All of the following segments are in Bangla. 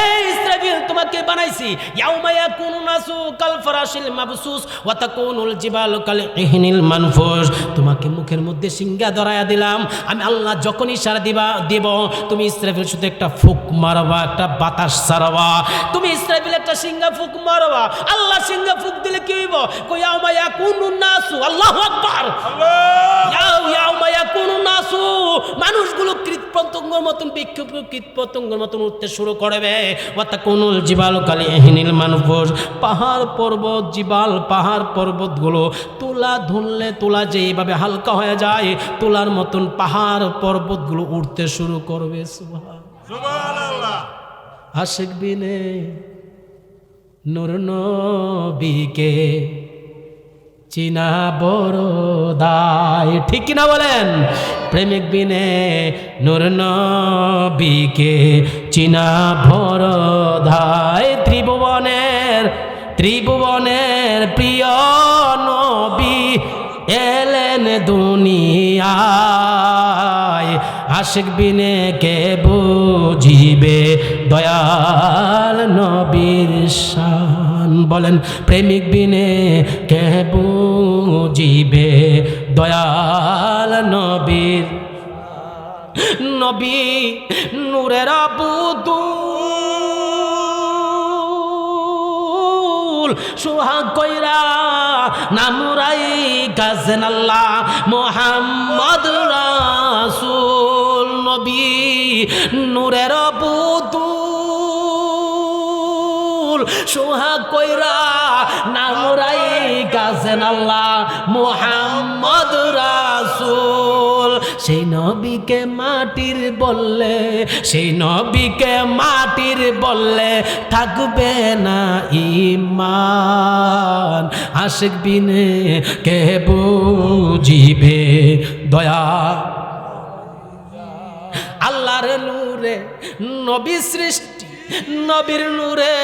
এই ইসরাফিল তোমাকে বানাইছি ইয়াউমা ইয়াকুনু নাসু কাল ফারাশিল মাবসুস ওয়া তাকুনুল জিবালু কাল ইহনিল মানফুস। তোমাকে মুখের মধ্যে সিংহা ধরায়া দিলাম আমি আল্লাহ। যখন ইশারা দিব তুমি ইসরাফিল শুধু একটা ফুক মারবা, একটা বাতাস ছাড়বা। তুমি ইসরাফিল একটা সিংহা ফুক মারবা, আল্লাহ সিংহা ফুক দিলে কি হইব? কই ইয়াউমা ইয়াকুনু নাসু, আল্লাহু আকবার, ইয়াউমা ইয়াকুনু নাসু, মানুষগুলো কীটপতঙ্গের মতন বিক্ষুব্ধ কীটপতঙ্গের মতন উঠতে শুরু করবে। ওয়া তাকুনুল জিবালু কাল ইহনিল মানফুস, পাহাড় পর্বত জিবাল পাহাড় পর্বতগুলো তুলা ধরলে তুলা যেভাবে হালকা হয়ে যায় তুলার মতন পাহাড় পর্বতগুলো উঠতে শুরু করবে। সুবহানাল্লাহ। আশিক বিনে নূর নবীকে চিনা বড় দায়, ঠিক কিনা বলেন? প্রেমিক বিনে নূর নবীকে চিনা বড় দায়। ত্রিভুবনের প্রিয় নবী এলেন দুনিয়ায়। আশিক বিনে কে বুঝিবে দয়াল নবীর শান? বলেন প্রেমিক বিনে কে বুঝিবে দয়াল নবীর? নবী নূরের বুতুল সোহাগ কইরা নামুরাই গাছেন আল্লাহ মুহাম্মদ রাসূল। নবী নূরের বুতুল সোহাগ কইরা নামুরাই গাছেন আল্লাহ মুহাম্মদ রাসূল। সেই নবীকে মাটির বললে, সেই নবীকে মাটির বললে থাকবে না ঈমান। আশিক বিনে কে বুঝিবে দয়া? আল্লাহর নূরে নবী সৃষ্টি, নবীর নূরে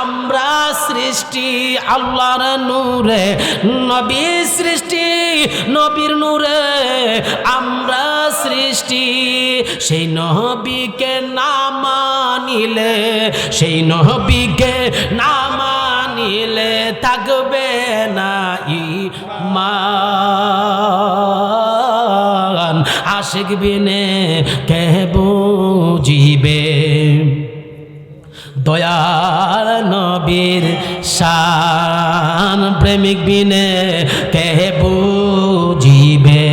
আমরা সৃষ্টি। আল্লাহর নূরে নবী সৃষ্টি, নবীর নূরে আমরা সৃষ্টি। সেই নবীকে না মানিলে, সেই নবীকে না মানিলে থাকবে না ঈমান। আশিক বিনে কে বুঝিবে দয়াল নবীর শান? প্রেমিক বিনে কে বুঝিবে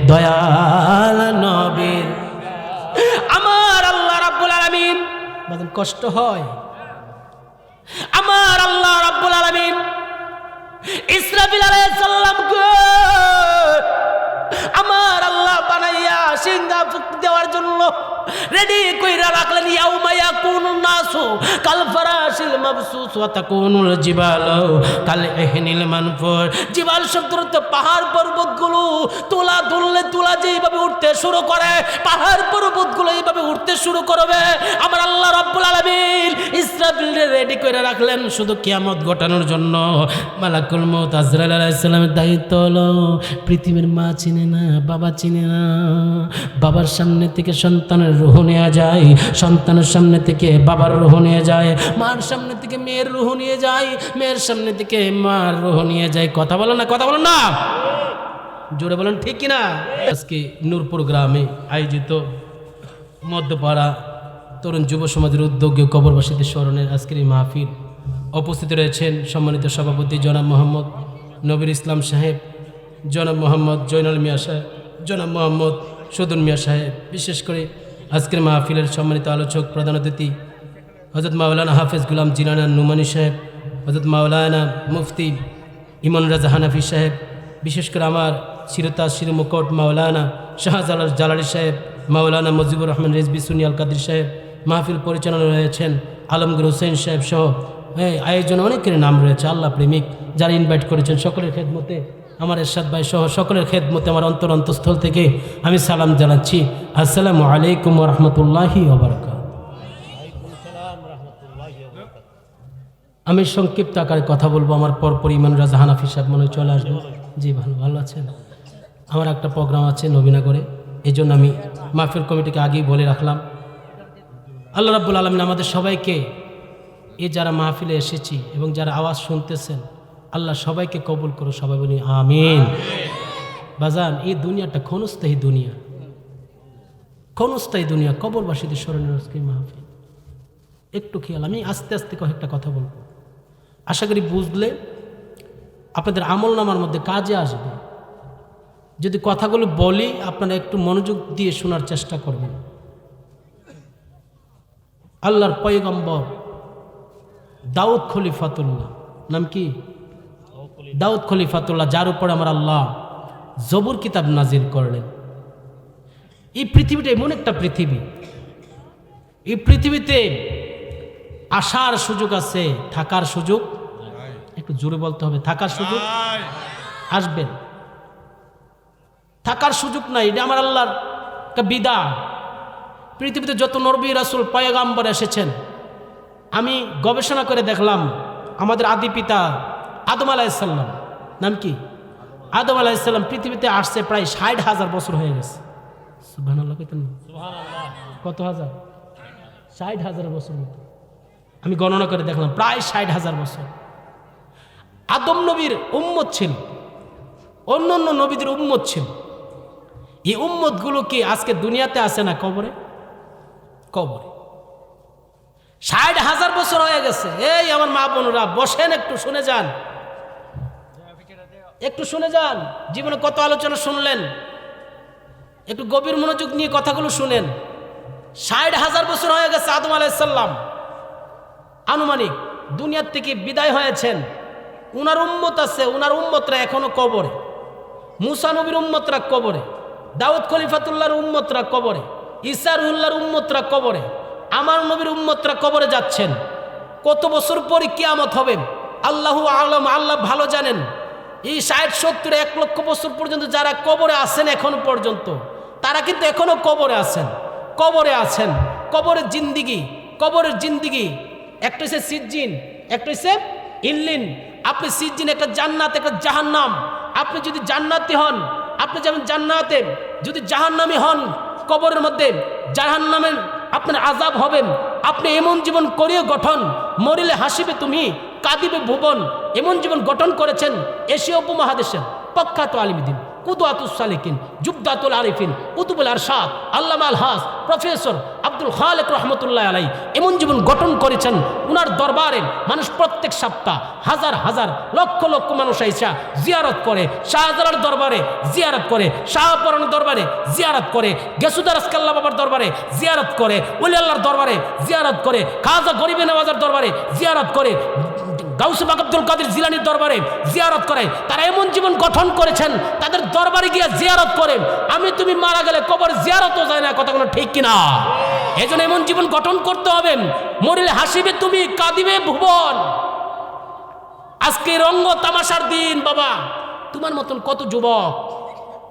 দয়াল নবীর? আমার আল্লাহ রাব্বুল আলামিন, কষ্ট হয় আমার আল্লাহ রাব্বুল আলামিন ইসরাফিল আলাইহিস সালামকে আমার আল্লাহ বানাইয়া সিংহা ফুক দেওয়ার জন্য রেডি কইরা রাখলেন। ইয়াউমা ইয়াকুনুন নাসু কাল ফারাশিল মাবসুস ওয়া তাকুনুল জিবালু কাল ইহনিল মানফুস। জিবাল শব্দরত পাহাড় পর্বতগুলো তুলা ধরলে তুলা যেভাবে উঠতে শুরু করে পাহাড় পর্বতগুলো এইভাবে উঠতে শুরু করবে। আমার আল্লাহ রাব্বুল আলামিন ইসরাফিলকে রেডি কইরা রাখলেন শুধু কিয়ামত ঘটানোর জন্য। মালাকুল মউত আজরাইল আলাইহিস সালামের দায়িত্ব হলো পৃথিবীর মা চিনে না, বাবা চিনে না, বাবার সামনে থেকে সন্তানের রূহ নেওয়া যায়, সন্তানের সামনে থেকে বাবার রূহ নিয়ে যায়, মার সামনে থেকে মেয়ের রূহ নিয়ে যায়, মেয়ের সামনে থেকে মার রূহ নিয়ে যায়। কথা বলো না, কথা বলো না, জোরে বলেন ঠিক কিনা? আজকে নূরপুর গ্রামে আয়োজিত মধ্যপাড়া তরুণ যুব সমাজের উদ্যোগে কবরবাসীদের স্মরণের আজকের এই মাহফিল উপস্থিত রয়েছেন সম্মানিত সভাপতি জনাব মোহাম্মদ নবীর ইসলাম সাহেব, জনাব মোহাম্মদ জয়নুল মিয়া সাহেব, জনাব মোহাম্মদ সদুন মিয়া সাহেব। বিশেষ করে আজকের মাহফিলের সম্মানিত আলোচক প্রধান অতিথি হযরত মাওলানা হাফেজ গুলাম জিলানা নুমানি সাহেব, হযরত মাওলানা মুফতি ইমন রাজা হানাফি সাহেব, বিশেষ করে আমার শিরতাজ শিরমুকট মাওলানা শাহজালাল জালালি সাহেব, মাওলানা মুজিবুর রহমান রেজবি সুনি আল কাদির সাহেব। মাহফিল পরিচালনা রয়েছেন আলমগীর হোসেন সাহেব সহ আয়োজনে অনেকের নাম রয়েছে। আল্লাহ প্রেমিক যারা ইনভাইট করেছেন সকলের খেদমতে, আমার এরশাদ ভাই সহ সকলের খেদমতে আমার অন্তরস্থল থেকে আমি সালাম জানাচ্ছি। আসসালামু আলাইকুম ওয়া রাহমাতুল্লাহি ওয়া বারাকাতুহু। আমি সংক্ষিপ্ত আকারে কথা বলবো, আমার পরপর ইমান রাজা হানাফি সাহেব মনে চলে আসবো। জি ভালো আছেন? আমার একটা প্রোগ্রাম আছে নবীনগরে, এই জন্য আমি মাহফিল কমিটিকে আগেই বলে রাখলাম। আল্লাহ রাব্বুল আলামিন আমাদের সবাইকে এই যারা মাহফিলে এসেছি এবং যারা আওয়াজ শুনতেছেন আল্লাহ সবাইকে কবুল করো, সবাই বলি আমিন। বাজান, এই দুনিয়াটা ক্ষণস্থায়ী দুনিয়া, ক্ষণস্থায়ী দুনিয়া। কবরবাসীদের স্মরণের আজকে মাহফিল। একটু খেয়াল, আমি আস্তে আস্তে কয়েকটা কথা বলবো, আশা করি বুঝলে আপনাদের আমল নামার মধ্যে কাজে আসবে। যদি কথাগুলো বলি আপনারা একটু মনোযোগ দিয়ে শোনার চেষ্টা করবেন। আল্লাহর পয়গম্বর দাউদ খলিফাতুল্লাহ, নাম কি? দাউদ খলিফাতুল্লাহ, যার উপর আমার আল্লাহ জবুর কিতাব নাজিল করলেন। এই পৃথিবীটা এমন একটা পৃথিবী, এই পৃথিবীতে আসার সুযোগ আছে, থাকার সুযোগ, একটু জোরে বলতে হবে, থাকার সুযোগ আসবেন, থাকার সুযোগ নাই। এটা আমার আল্লাহর একটা বিধান। পৃথিবীতে যত নবী রাসূল পয়গাম্বর এসেছেন, আমি গবেষণা করে দেখলাম আমাদের আদি পিতা আদম আলাইহিস সালাম, নাম কি? আদম আলাইহিস সালাম পৃথিবীতে আসছে প্রায় ৬০,০০০ বছর হয়ে গেছে। সুবহানাল্লাহ, কইতেন কত হাজার? ৬০,০০০ বছর মতো। আমি গণনা করে দেখলাম প্রায় ৬০,০০০ বছর। আদম নবীর উম্মত ছিল, অন্য অন্য নবীদের উম্মত ছিল। এই উম্মতগুলো কি আজকে দুনিয়াতে আছে না কবরে? কবরে ৬০,০০০ বছর হয়ে গেছে। এই আমার মা বোনরা বসেন, একটু শুনে যান, একটু শুনে যান। জীবনে কত আলোচনা শুনলেন, একটু গভীর মনোযোগ নিয়ে কথাগুলো শুনেন। ৬০,০০০ বছর হয়ে গেছে আদম আলাইহিস সালাম আনুমানিক দুনিয়ার থেকে বিদায় হয়েছেন। উনার উম্মত আছে, উনার উম্মতরা এখনো কবরে। মুসা নবীর উম্মতরা কবরে, দাউদ খলিফাতুল্লাহর উম্মতরা কবরে, ঈসা রুহুল্লাহর উম্মতরা কবরে, আমার নবীর উম্মতরা কবরে যাচ্ছেন। কত বছর পরে কিয়ামত হবে আল্লাহু আলম, আল্লাহ ভালো জানেন। এই ৬০, ৭০, ১,০০,০০০ বছর পর্যন্ত যারা কবরে আছেন এখনো পর্যন্ত, তারা কিন্তু এখনো কবরে আছেন, কবরে আছেন। কবরের জিন্দিগি, কবরের জিন্দিগি একটা হচ্ছে সিজ্জিন, একটা হচ্ছে ইল্লিন। আপনি সিজ্জিন একটা জান্নাত, একটা জাহান্নাম। আপনি যদি জান্নাতি হন, আপনি যেমন জান্নাতে, যদি জাহান্নামী হন কবরের মধ্যে জাহান্নামের আপনার আযাব হবেন। আপনি এমন জীবন করিও গঠন, মরিলে হাসিবে তুমি, কাঁদিবে ভুবন, এমন জীবন গঠন করেছেন এশিয়া উপমহাদেশের প্রখ্যাত আলিমদ্বীন, কুদওয়াতুস সালিকিন, জুবদাতুল আরিফিন, কুতুবুল আরশাদ, আল্লামা আল হাস, প্রফেসর আব্দুল খালেক রহমতুল্লাহ আলাই এমন জীবন গঠন করেছেন। উনার দরবারে মানুষ প্রত্যেক সপ্তাহ হাজার হাজার লক্ষ লক্ষ মানুষ আইসা জিয়ারত করে। শাহজালাল দরবারে জিয়ারত করে, শাহপরানের দরবারে জিয়ারত করে, গেসুদার আসকাল্লা বাবার দরবারে জিয়ারত করে, ওলি আল্লাহর দরবারে জিয়ারত করে, খাজা গরিবে নওয়াজের দরবারে জিয়ারত করে, গাউসে পাক আব্দুল কাদের জিলানির দরবারে জিয়ারত করে। তারা এমন জীবন গঠন করেছেন, তাদের দরবারে গিয়ে জিয়ারত করে। আমি তুমি মারা গেলে কবর জিয়ারতও যায় না, কথা কোনো ঠিক কিনা? এই জন্য এমন জীবন গঠন করতে হবে, মরিলে হাসিবে তুমি, কাঁদিবে ভুবন। আজকে রঙ্গ তামাশার দিন বাবা। তোমার মতন কত যুবক,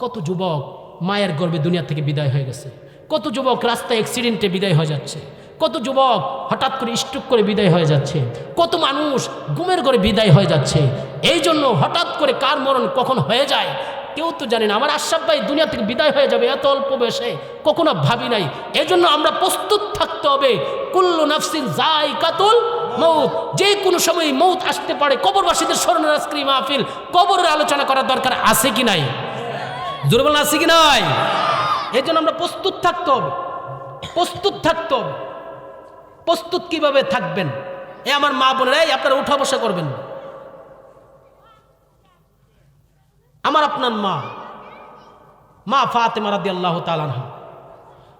কত যুবক মায়ের গর্ভে দুনিয়া থেকে বিদায় হয়ে গেছে, কত যুবক রাস্তায় অ্যাক্সিডেন্টে বিদায় হয়ে যাচ্ছে, কত যুবক হঠাৎ করে স্ট্রোক করে বিদায় হয়ে যাচ্ছে, কত মানুষ ঘুমের ঘরে বিদায় হয়ে যাচ্ছে। এই জন্য হঠাৎ করে কার মরণ কখন হয়ে যায় কেউ তো জানে না। আমার আশরাফ ভাই দুনিয়া থেকে বিদায় হয়ে যাবে এত অল্প বয়সে কখনো ভাবি নাই। এই জন্য আমরা প্রস্তুত থাকতে হবে। কুল্লু নাফসিন যায়কাতুল মউত, যে কোনো সময় মউত আসতে পারে। কবরবাসীদের স্মরণের আজকের এই মাহফিল, কবরের আলোচনা করার দরকার আছে কি নাই? জোরে বলেন আছে কি নাই? এই জন্য আমরা প্রস্তুত থাকতে হবে, প্রস্তুত থাকতে হবে। প্রস্তুত কিভাবে থাকবেন? এ আমার মা বোনেরা, আপনারা উঠা বসা করবেন। আমার আপনার মা ফাতেমা রাদিয়াল্লাহু তাআলা আনহা,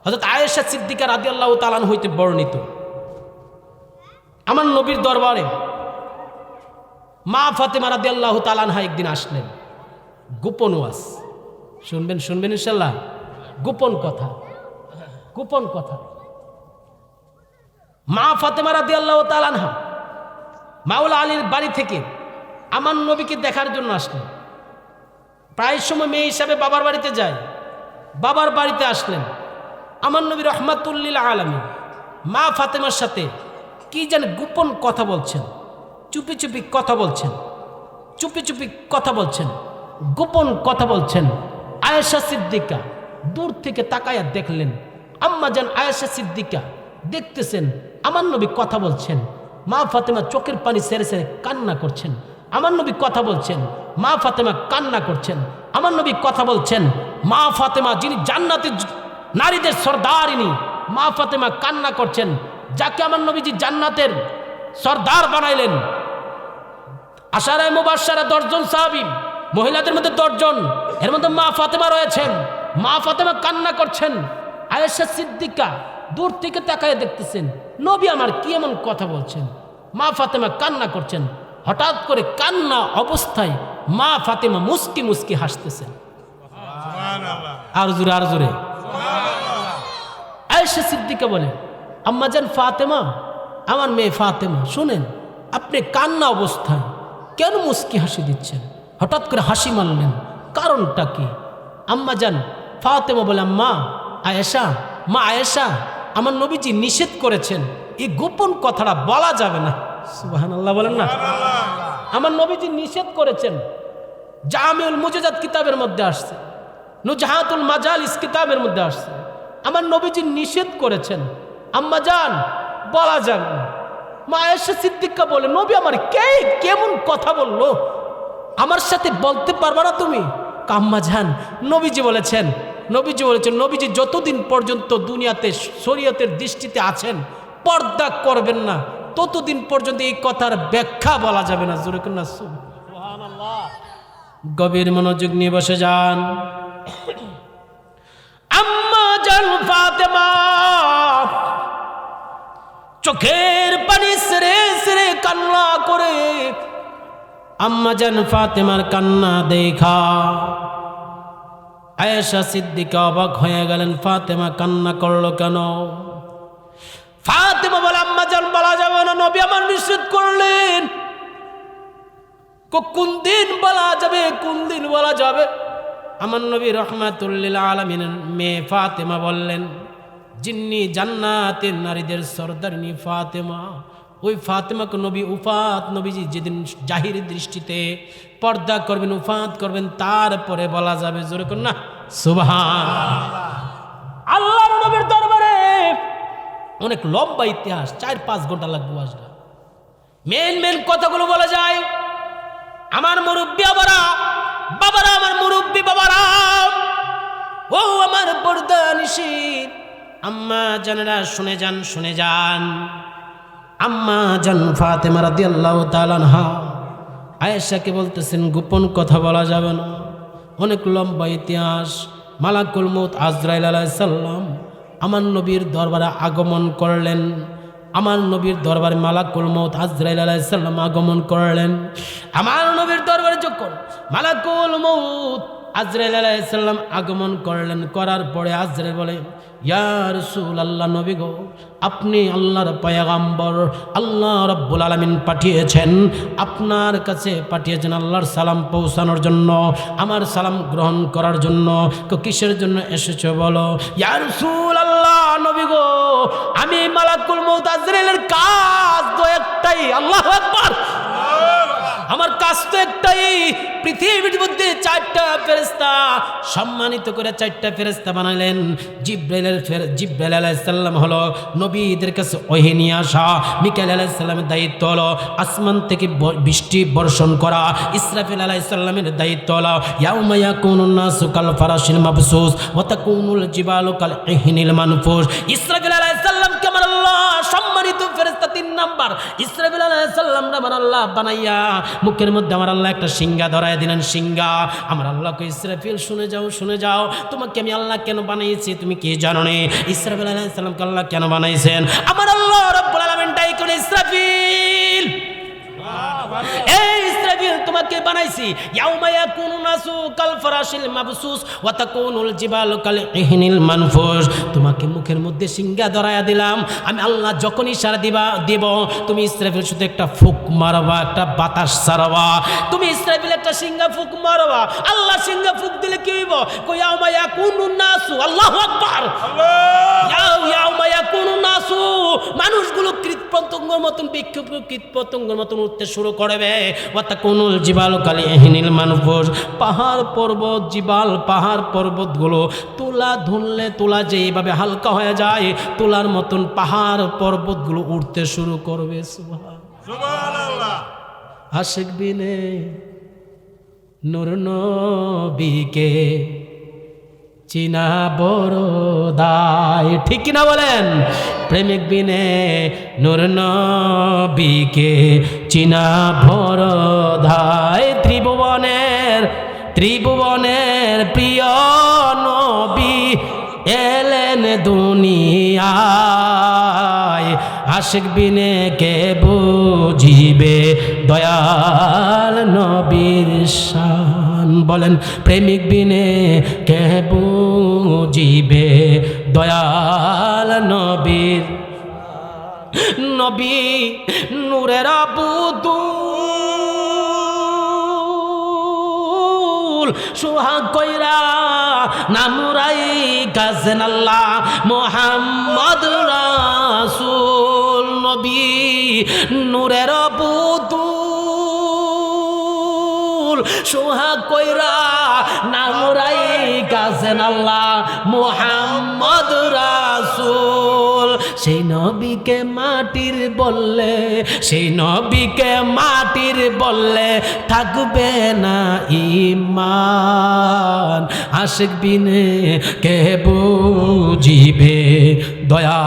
হযরত আয়েশা সিদ্দিকা রাদিয়াল্লাহু তাআলা আনহা হইতে বর্ণিত, আমার নবীর দরবারে মা ফাতেমা রাদিয়াল্লাহু তাআলা আনহা একদিন আসলেন। গোপন ওয়াজ শুনবেন, শুনবেন ইনশাআল্লাহ। গোপন কথা, গোপন কথা। মা ফাতেমা রাদিয়াল্লাহু তাআলা আনহা মাওলা আলীর বাড়ি থেকে আমার নবীকে দেখার জন্য আসলেন। প্রায় সময় মেয়ে হিসাবে বাবার বাড়িতে যায়, বাবার বাড়িতে আসলেন। আমার নবী রহমাতুল্লিল আলামিন মা ফাতেমার সাথে কি যেন গোপন কথা বলছেন, চুপি চুপি কথা বলছেন, চুপি চুপি কথা বলছেন, গোপন কথা বলছেন। আয়েশা সিদ্দিকা দূর থেকে তাকায়া দেখলেন আম্মা জান আয়েশা সিদ্দিকা দেখতেছেন আমার নবী কথা বলছেন, মা ফাতেমা চোখের পানি সেরে সেরে কান্না করছেন। আমার নবী কথা বলছেন, মা ফাতেমা কান্না করছেন। আমার নবী কথা বলছেন, মা ফাতেমা যিনি জান্নাতের নারীদের সর্দারিনী, মা ফাতেমা কান্না করছেন। যাকে আমার নবীজি জান্নাতের সর্দার বানাইলেন, আশারায়ে মুবাশশারা 10 জন সাহাবী, মহিলাদের মধ্যে 10 জন, এর মধ্যে মা ফাতেমা রয়েছেন। মা ফাতেমা কান্না করছেন। আয়েশা সিদ্দিকা দূর থেকে তাকায় দেখতেছেন নবী আমার কি এমন কথা বলছেন। মা ফাতেমা কান্না করছেন। হঠাৎ করে কান্না অবস্থায় মা ফাতেমা মুস্কি মুস্কি হাসতেছেন। আর জোরে আর জোরে। আয়েশা সিদ্দিকা বলে, আম্মাজান ফাতেমা, আমার মেয়ে ফাতেমা, শুনেন আপনি কান্না অবস্থায় কেন মুস্কি হাসি দিচ্ছেন? হঠাৎ করে হাসি মারলেন, কারণটা কি? আম্মাজান ফাতেমা বলে, আম্মা আয়েশা, মা আয়েশা, আমার নবীজি নিষেধ করেছেন এই গোপন কথাটা বলা যাবে না। সুবহানাল্লাহ বলেন না। আমার নবীজি নিষেধ করেছেন। জামিউল মুজাজাত কিতাবের মধ্যে আসছে, নুজহাতুল মাজালিস কিতাবের মধ্যে আসছে, আমার নবীজি নিষেধ করেছেন। আম্মাজান বলা যাবে না। মা আয়েশা সিদ্দিকা বলে, নবী আমার কেমন কথা বললো, আমার সাথে বলতে পারবা না তুমি? আম্মাজান নবীজি বলেছেন, নবীজি যতদিন পর্যন্ত দুনিয়াতে শরীয়তের দৃষ্টিতে আছেন, পর্দা করবেন না, ততদিন পর্যন্ত এই কথার ব্যাখ্যা বলা যাবে না। জোরে না সুবহানাল্লাহ। গভীর মনোযোগ নিয়ে বসে যান। আম্মাজান ফাতেমা চোখের পানি সেরে সেরে কান্না করে, আম্মাজান ফাতেমার কান্না দেখা আয়েশা সিদ্দিকা অবাক হয়ে গেলেন। ফাতেমা কান্না করলো কেন? ফাতেমা বলে, আম্মাজান বলা যাবে না, নবী আমার নিষেধ করলেন। কোন দিন বলা যাবে, কোন দিন বলা যাবে? আমার নবী রাহমাতুল লিল আলামিনের মেয়ে ফাতেমা বললেন, যিনি জান্নাতের নারীদের সর্দারিনী ফাতেমা, ওই ফাতেমাকে নবী উফাত, নবীজি যেদিন জাহির দৃষ্টিতে পর্দা করবেন, উফাত করবেন, তারপরে বলা যাবে। জোরে কর না সুবহানাল্লাহ। আল্লাহর নবীর দরবারে অনেক লম্বা ইতিহাস, 4-5 ঘন্টা লাগবে আসলে। মেন কথাগুলো বলা যায়। আমার মুরব্বী বাবারা, আমার মুরব্বী বাবারা, ও আমার পর্দা নিশীন আম্মা জানেরা, শুনে যান। আম্মা জান ফাতেমা রাদিয়াল্লাহু তাআলা আনহা আয়েশাকে বলতেছেন, গোপন কথা বলা যাবে না। অনেক লম্বা ইতিহাস। মালাকুল মউত আজরাইল আলাইহিস সালাম আমার নবীর দরবারে আগমন করলেন। আমার নবীর দরবারে মালাকুল মউত আজরাইল আলাইহিস সালাম আগমন করলেন। আমার নবীর দরবারে যখন মালাকুল মউত আজরাইল আলাইহিস সালাম আগমন করলেন, করার পরে আজরাইল বলে, ইয়া রাসূলুল্লাহ, নবী গো, আপনি আল্লাহর পয়গম্বর, আল্লাহ রাব্বুল আলামিন পাঠিয়েছেন, আপনার কাছে পাঠিয়েছেন আল্লাহর সালাম পৌঁছানোর জন্য, আমার সালাম গ্রহণ করার জন্য। কিসের জন্য এসেছো বলো? ইয়া রাসূলুল্লাহ, নবী গো, আমি মালাকুল মউত আজরাইলের কাজ তো একটাই। আল্লাহু আকবার। আমার কাজ তো একটাই। পৃথিবীর মধ্যে 4টা ফেরেশতা সম্মানিত করে 4টা ফেরেশতা বানালেন। জিবরাইল আলাইহিস সালাম হলো নবীদের কাছে ওহী নিয়ে আসা। মিকাইল আলাইহিস সালামের দায়িত্ব হলো আসমান থেকে বৃষ্টি বর্ষণ করা। ইসরাফিল আলাইহিস সালামের দায়িত্ব হলো ইয়াউমা ইয়াকুনুন নাসু কাল ফারাশিল মাবসুস ওয়া তাকুনুল জিবালু কাল ইহনিল মানফুস। ইসরাফিল আলাইহিস সালামকে আমার আল্লাহ সম্মানিত ফেরেশতা 3 নাম্বার ইসরাফিল আলাইহিস সালাম আমার আল্লাহ বানাইয়া মুখের মধ্যে আমার আল্লাহ একটা সিংহা ধরায় দিলেন। সিংহা আমার আল্লাহকে, ইসরাফিল শুনে যাও, তোমাকে আমি আল্লাহ কেন বানাইছি তুমি কি জানো না? ইসরাফিল আলাইহিস সালামকে আল্লাহ কেন বানাইছেন? আমার আল্লাহ রাব্বুল আলামিন ডাইকে ইসরাফিল, এই ইসরাফিল তোমাকে বানাইছি ইয়াউমা ইয়াকুনু নাসু কাল ফারাশিল মাবসুস ওয়া তাকুনুল জিবালু কাল ইহনিল মানফুস। তোমাকে মুখের মধ্যে সিংহা ধরায়া দিলাম। আমি আল্লাহ যখন ইশারা দিব, তুমি ইসরাফিল শুধু একটা ফুক মারবা, একটা বাতাস ছাড়বা। তুমি ইসরাফিল একটা সিংহা ফুক মারবা। আল্লাহ সিংহা ফুক দিলে কি হইব? কই ইয়াউমা ইয়াকুনু নাসু, আল্লাহু আকবার, ইয়াউমা ইয়াকুনু নাসু, মানুষগুলো কৃতপ্রন্ত পতঙ্গের মতন বিক্ষুব্ধ কীট পতঙ্গের মতন উঠতে শুরু করবে। ওয়াতাকুনুল জিবালু কালইহিনিল মানফুস, পাহাড় পর্বত জিবাল পাহাড় পর্বতগুলো তুলা ধরলে তুলা যেভাবে হালকা হয়ে যায় তুলার মতন পাহাড় পর্বতগুলো উঠতে শুরু করবে। সুবহানাল্লাহ। আশিক বিনে নূর নবীকে চিনা বড় দায়, ঠিক কিনা বলেন? প্রেমিক বিনে নূর নবীকে চিনা বড় দায়। ত্রিভুবনের প্রিয় নবী এলেন দুনিয়ায়, আশিক বিনে কে বুঝিবে দয়াল নবীর শান। বলেন প্রেমিক বিনে কে বুঝিবে দয়াল নবীর। নবী নূরের বুদুল সোহাগ কইরা নামুরাই গাছেন আল্লাহ মুহাম্মদ রাসূল। নবী নূরের বুদুল সোহাগ কইরা নামুরাই গাছেন আল্লাহ মুহাম্মদ রাসূল। সেই নবীকে মাটির বললে, সেই নবীকে মাটির বললে থাকবে না ঈমান, আশিক বিনে কে বুঝিবে দয়া।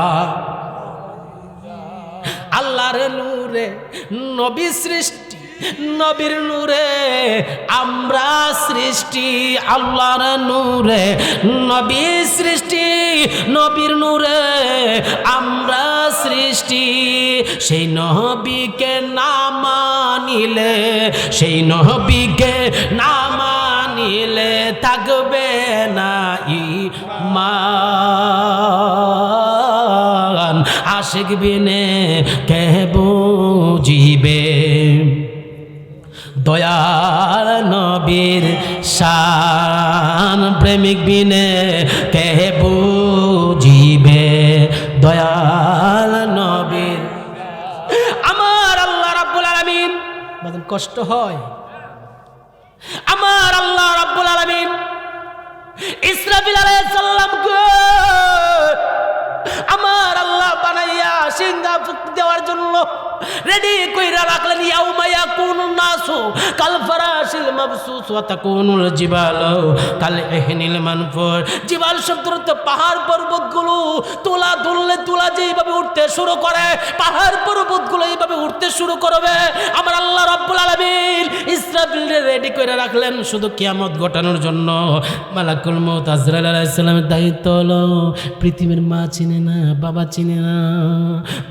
আল্লাহর নূরে নবী সৃষ্টি, নবীর নূরে আমরা সৃষ্টি। আল্লাহর নূরে নবী সৃষ্টি, নবীর নূরে আমরা সৃষ্টি। সেই নবীকে না মানিলে, সেই নবীকে না মানিলে থাকবে না ঈমান, আশিক বিনে কে বুঝিবে দয়াল নবীর শান। প্রেমিক বিনে কে বুঝিবে দয়াল নবীর। আমার আল্লাহ রাব্বুল আলামিন, বলেন কষ্ট হয়? আমার আল্লাহ রাব্বুল আলামিন ইসরাফিল আলাইহিস সালামকে আমার আল্লাহ বানাইয়া সিংহা ফুক দেওয়ার জন্য রেডি কইরা রাখলেন। ইয়াউমা ইয়াকুনুন নাসু কাল ফারাশিল মাবসুস ওয়া তাকুনুল জিবালু কালইহিনিল মানফুস। জিবাল শব্দরত পাহাড় পর্বতগুলো তুলা ধরলে তুলা যেভাবে উঠতে শুরু করে পাহাড় পর্বতগুলো এইভাবে উঠতে শুরু করবে। আমার আল্লাহ রাব্বুল আলামিন ইসরাফিলকে রেডি কইরা রাখলেন শুধু কিয়ামত ঘটানোর জন্য। মালাকুল মউত আজরাইল আলাইহিস সালামের দায়িত্ব হলো পৃথিবীর মা চিনে না, বাবা চিনে না,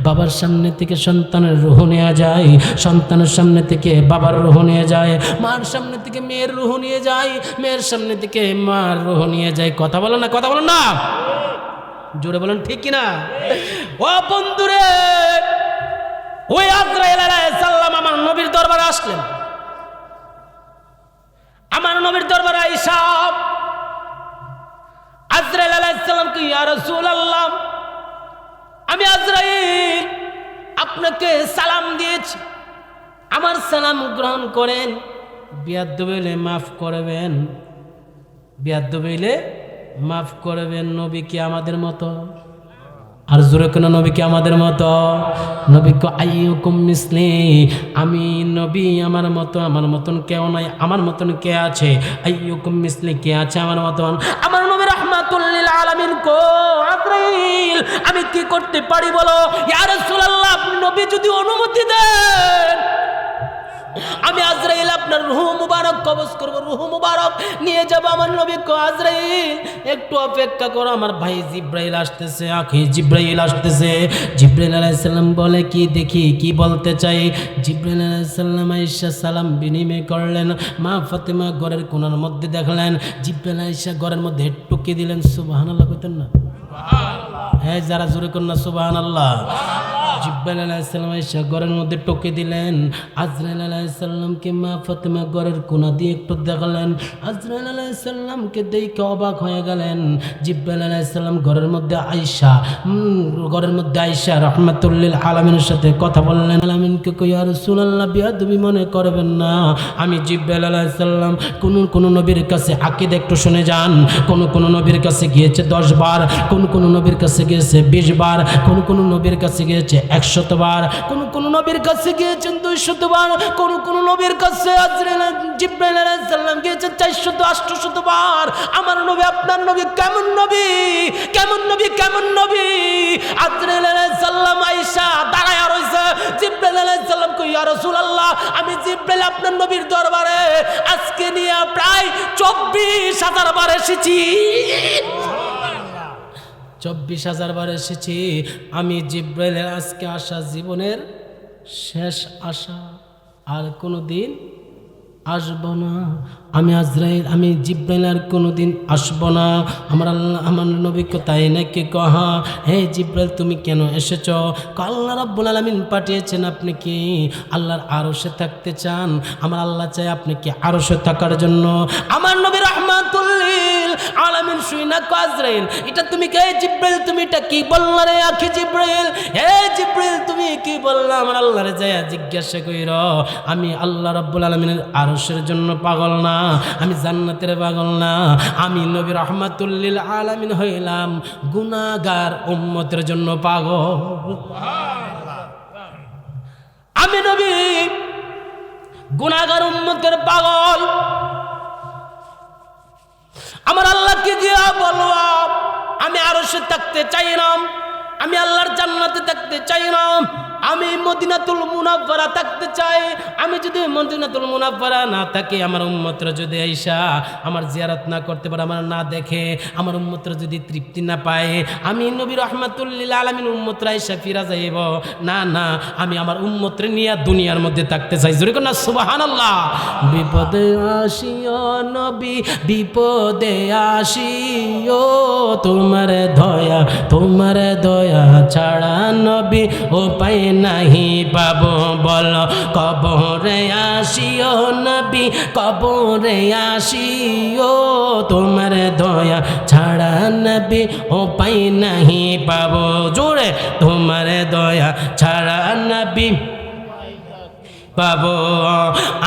বাবার সামনে থেকে সন্তানের রূহ নেওয়া যায়, সন্তানের সামনে থেকে বাবার রূহ নিয়ে যায়, মার সামনে থেকে মেয়ের রূহ নিয়ে যায়, মেয়ের সামনে থেকে মার রূহ নিয়ে যায়। কথা বলো না, কথা বলো না, জোরে বলেন ঠিক কিনা? ও বন্ধুরে, ওই আজরাইল আলাইহিস সালাম আমার নবীর দরবারে আসলেন। আমার নবীর দরবারে আইসা আজরাইল আলাইহিস সালামকে, ইয়া রাসূলুল্লাহ, আমি আজরাইল আপনাকে সালাম দিয়েছি, আমার সালাম গ্রহণ করেন, বিয়াদব হইলে মাফ করবেন, বিয়াদব হইলে মাফ করবেন। নবী কি আমাদের মতো? আর জোরে কেন নবী কি আমাদের মতো? নবী কো আইয়ুকুম মিসলি, আমি নবী আমার মতো, আমার মতন কেউ নাই, আমার মতন কে আছে? আইয়ুকুম মিসলি, কে আছে আমার মতন? আমার নবী রাহমাতুল লিল আলামিন কো আজরাইল আমি কি করতে পারি বলো? ইয়া রাসূলুল্লাহ, আপনি নবী যদি অনুমতি দেন আমি আজরাইল আপনার রূহ মুবারক কবজ করব, রূহ মুবারক নিয়ে যাব। আমার নবী কো আজরাইল একটু অপেক্ষা করো, আমার ভাই জিব্রাইল আসতেছে, আখি জিব্রাইল আসতেছে। জিব্রাইল আলাইহিস সালাম বলে কি দেখি কি বলতে চাই। জিব্রাইল আলাইহিস সালাম আয়েশা সালাম বিনিময় করলেন। মা ফাতেমা ঘরের কোণার মধ্যে দেখলেন, জিব্রাইল আয়েশা ঘরের মধ্যে টুকি দিলেন। সুবহানাল্লাহ কইতেন না? সুবহানাল্লাহ। হ্যাঁ, যারা জোরে করেন না সুবহানাল্লাহ। জিব্রাইল আলাইহিস সালাম এসে ঘরের মধ্যে টোকে দিলেন। আজরাইল আলাইহিস সালামকে মা ফাতেমা ঘরের কোণা দিয়ে একটু দেখালেন। আজরাইল আলাইহিস সালামকে দেখে অবাক হয়ে গেলেন। জিব্রাইল আলাইহিস সালাম ঘরের মধ্যে আয়েশা রাহমাতুল্লিল আলামিনের সাথে কথা বললেন। আলামিনকে কই ইয়া রাসূলুল্লাহ বিয়াদবি মনে করবেন না, আমি জিব্রাইল আলাইহিস সালাম কোন নবীর কাছে আকীদা একটু শুনে যান। কোন নবীর কাছে গিয়েছে 10 বার, কোন নবীর কাছে গিয়েছে 20 বার, কোন নবীর কাছে গিয়েছে 100 বার, কোন নবীর কাছে গিয়েছেন 200 বার, কোন নবীর কাছে জিব্রাইল আলাইহিস সালাম গিয়েছে 400 800 বার। আমার নবী আপনার নবী কেমন নবী, কেমন নবী, কেমন নবী? আজরাইল আলাইহিস সালাম আয়েশা দাঁড়ায় রইছে। জিব্রাইল আলাইহিস সালাম কই ইয়া রাসূলুল্লাহ, আমি জিব্রাইল আপনার নবীর দরবারে আজকে নিয়ে প্রায় 24,000 বার এসেছি। 24,000 বার এসেছি। আমি জিব্রাইলের আজকে আসা জীবনের শেষ আশা, আর কোনো দিন আসব না। আমি জিব্রাইল আর কোনোদিন আসব না। আমার নবীকে তাই নাকি কহা, হে জিব্রাইল তুমি কেন এসেছ? আল্লাহ রাব্বুল আলামিন পাঠিয়েছেন। আপনি কি আল্লাহর আরশে থাকতে চান? আমার আল্লাহ চাই আপনি কি আরশে থাকার জন্য। আমার নবী রাহমাতুল্লিল আলামিন শুইনা আজরাইল, এটা তুমি কে জিব্রাইল? তুমি এটা কি বললা রে আখি জিব্রাইল? হে জিব্রাইল তুমি কি বললা? আমার আল্লাহরে যায়া জিজ্ঞাসা কইর। আমি আল্লাহ রাব্বুল আলামিনের আরশের জন্য পাগল না, আমি জান্নাতের পাগল না। আমি নবী রাহমাতুল্লিল আলামিন হইলাম গুনাহগার উম্মতের জন্য পাগল। আমি নবী গুনাহগার উম্মতের পাগল। আমার আল্লাহকে গিয়া বলবো আমি আরশে থাকতে চাই না, আমি আল্লাহর জান্নাতে থাকতে চাই না, আমি মদিনাতুল মুনাওয়ারা থাকতে চাই। আমি যদি মদিনাতুল মুনাওয়ারা না থাকি, আমার উম্মতরা যদি আইসা আমার জিয়ারত না করতে পারে, আমার না দেখে, আমার উম্মতরা যদি তৃপ্তি না পায়, আমি নবী রাহমাতুল্লিল আলামিন উম্মতরা আইসা ফিরা যাইব না। না, আমি আমার উম্মতরে নিয়ে দুনিয়ার মধ্যে থাকতে চাই। জোরে কোন সুবহানাল্লাহ। বিপদে আসিও নবী, বিপদে আসিও, তোমার দয়া ছাড়া নবী ও পাই নাহি পাবো। বলো কবরে আসিও নবী, কবরে আসিও, তোমার দয়া ছাড়া নবী ও পাই নাহি পাবো। জোরে তোমার দয়া ছাড়া নবী পাবো।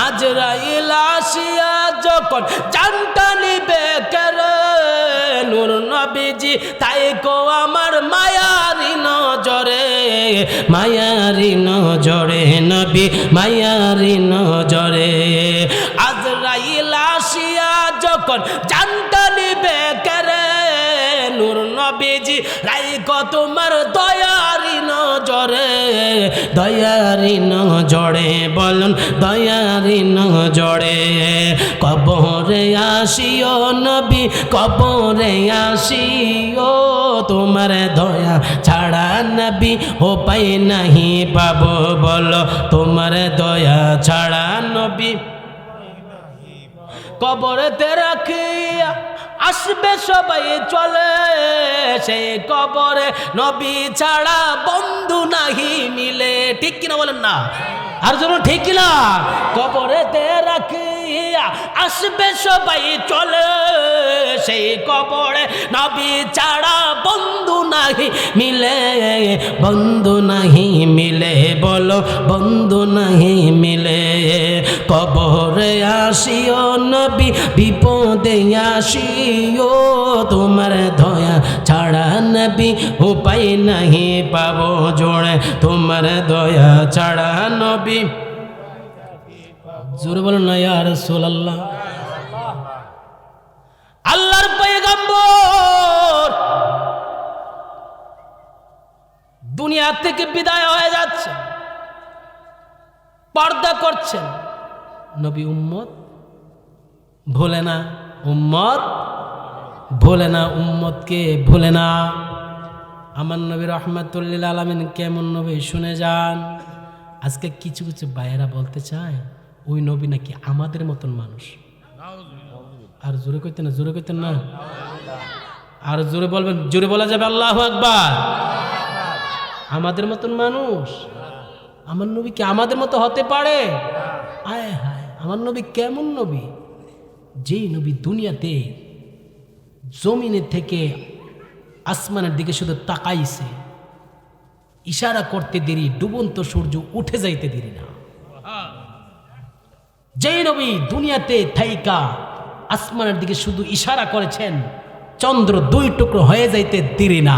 আজরাইল আসিয়া যখন জানটা নিবে কেরে, নূর নবীজি তাই কো আমার মায়ারি নজরে, মায়ারি নজরে নবী, মায়ারি নজরে। আজরাইল আসিয়া যখন জানটা নিবে কেরে, নূর নবীজি রাইকো তোমার দয়ারি নজরে, দয়ারি নজরে। বলুন দয়ারি নজরে। কবরে আসিও নবী, কবরে আসিও, তোমার দয়া ছাড়া নবী ও পাই নাহি পাবো। বলো তোমার দয়া ছাড়া নবী। কবরেতে রাখিয়া আসবে সবাই চলে, সেই কবরে নবী ছাড়া বন্ধু নাহি মিলে। ঠিক কিনা বলেন না? আর যেন ঠিক কিনা? কবরেতে রাখিয়া আসবে সবাই চলে, সেই কবরে নবী ছাড়া বন্ধু নাহি মিলে, বন্ধু নাহি মিলে। বলো বন্ধু নাহি মিলে। কবরে আসিও নবী, বিপদে আসিও, তোমার দয়া ছাড়া নবী উপায় নাহি পাবো। জোড়ে তোমার দয়া ছাড়া নবী। জোরে বলুন না ইয়া রাসূলুল্লাহ। আল্লাহর পয়গম্বর দুনিয়া থেকে বিদায় হয়ে যাচ্ছে, পর্দা করছেন। নবী উম্মত ভোলে না, উম্মত ভোলে না, উম্মতকে ভোলে না। আমার নবী রাহমাতুল্লিল আলামিন কেমন নবী শুনে যান। আজকে কিছু কিছু ভাইয়েরা বলতে চায় ওই নবী নাকি আমাদের মতন মানুষ। আর জোরে কইতেন না, জোরে কইতেন না, আর জোরে বলবেন, জোরে বলা যাবে আল্লাহু আকবার। আমাদের মতন মানুষ? আমার নবী কি আমাদের মতো হতে পারে? আয় হায়, আমার নবী কেমন নবী? যেই নবী দুনিয়াতে জমিনের থেকে আসমানের দিকে শুধু তাকাইছে, ইশারা করতে দেরি, ডুবন্ত সূর্য উঠে যাইতে দেরি না। যেই নবী দুনিয়াতে থাইকা আসমানের দিকে শুধু ইশারা করেছেন, চন্দ্র দুই টুকরো হয়ে যাইতে দেরি না।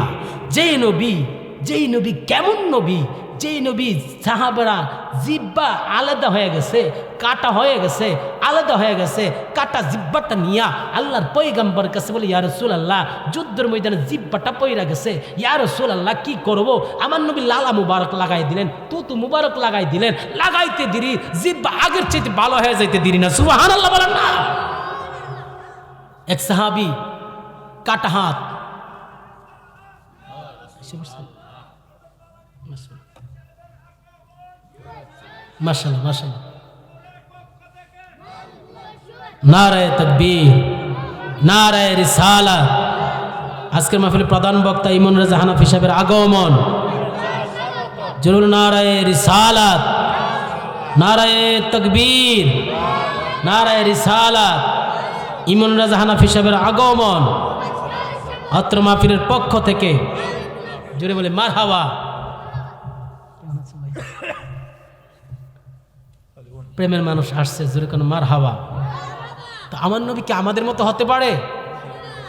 যেই নবী কেমন নবী? যেই নবী সাহাবারা জিব্বা আলাদা হয়ে গেছে, কাটা হয়ে গেছে, আলাদা হয়ে গেছে, কাটা জিব্বাটা নিয়া আল্লাহর পয়গাম্বর কাছে বলে, ইয়া রাসূলুল্লাহ, যুদ্ধের ময়দানে জিব্বাটা পইরা গেছে, ইয়া রাসূলুল্লাহ কি করব? আমার নবী লালা মুবারক লাগাই দিলেন, তুতু মুবারক লাগাই দিলেন, লাগাইতে দেরি, জিব্বা আগের চাইতে ভালো হয়ে যাইতে দেরি না। সুবহানাল্লাহ বলেন না। এক সাহাবী কাটা হাত, মাশাআল্লাহ মাশাআল্লাহ, নারায়ে তাকবীর, নারায়ে রিসালাত। আজকের মাহফিলের প্রধান বক্তা ইমন রাজা হানাফি সাহেবের আগমন। জরুর নারায়ে রিসালাত, নারায়ে তাকবীর, নারায়ে রিসালাত। ইমন রাজা হানাফি সাহেবের আগমন অত্র মাহফিলের পক্ষ থেকে জোরে বলে মারহাবা। প্রেমের মানুষ আসছে, জোরে কোনো মারহাবা। তো আমার নবী কি আমাদের মতো হতে পারে?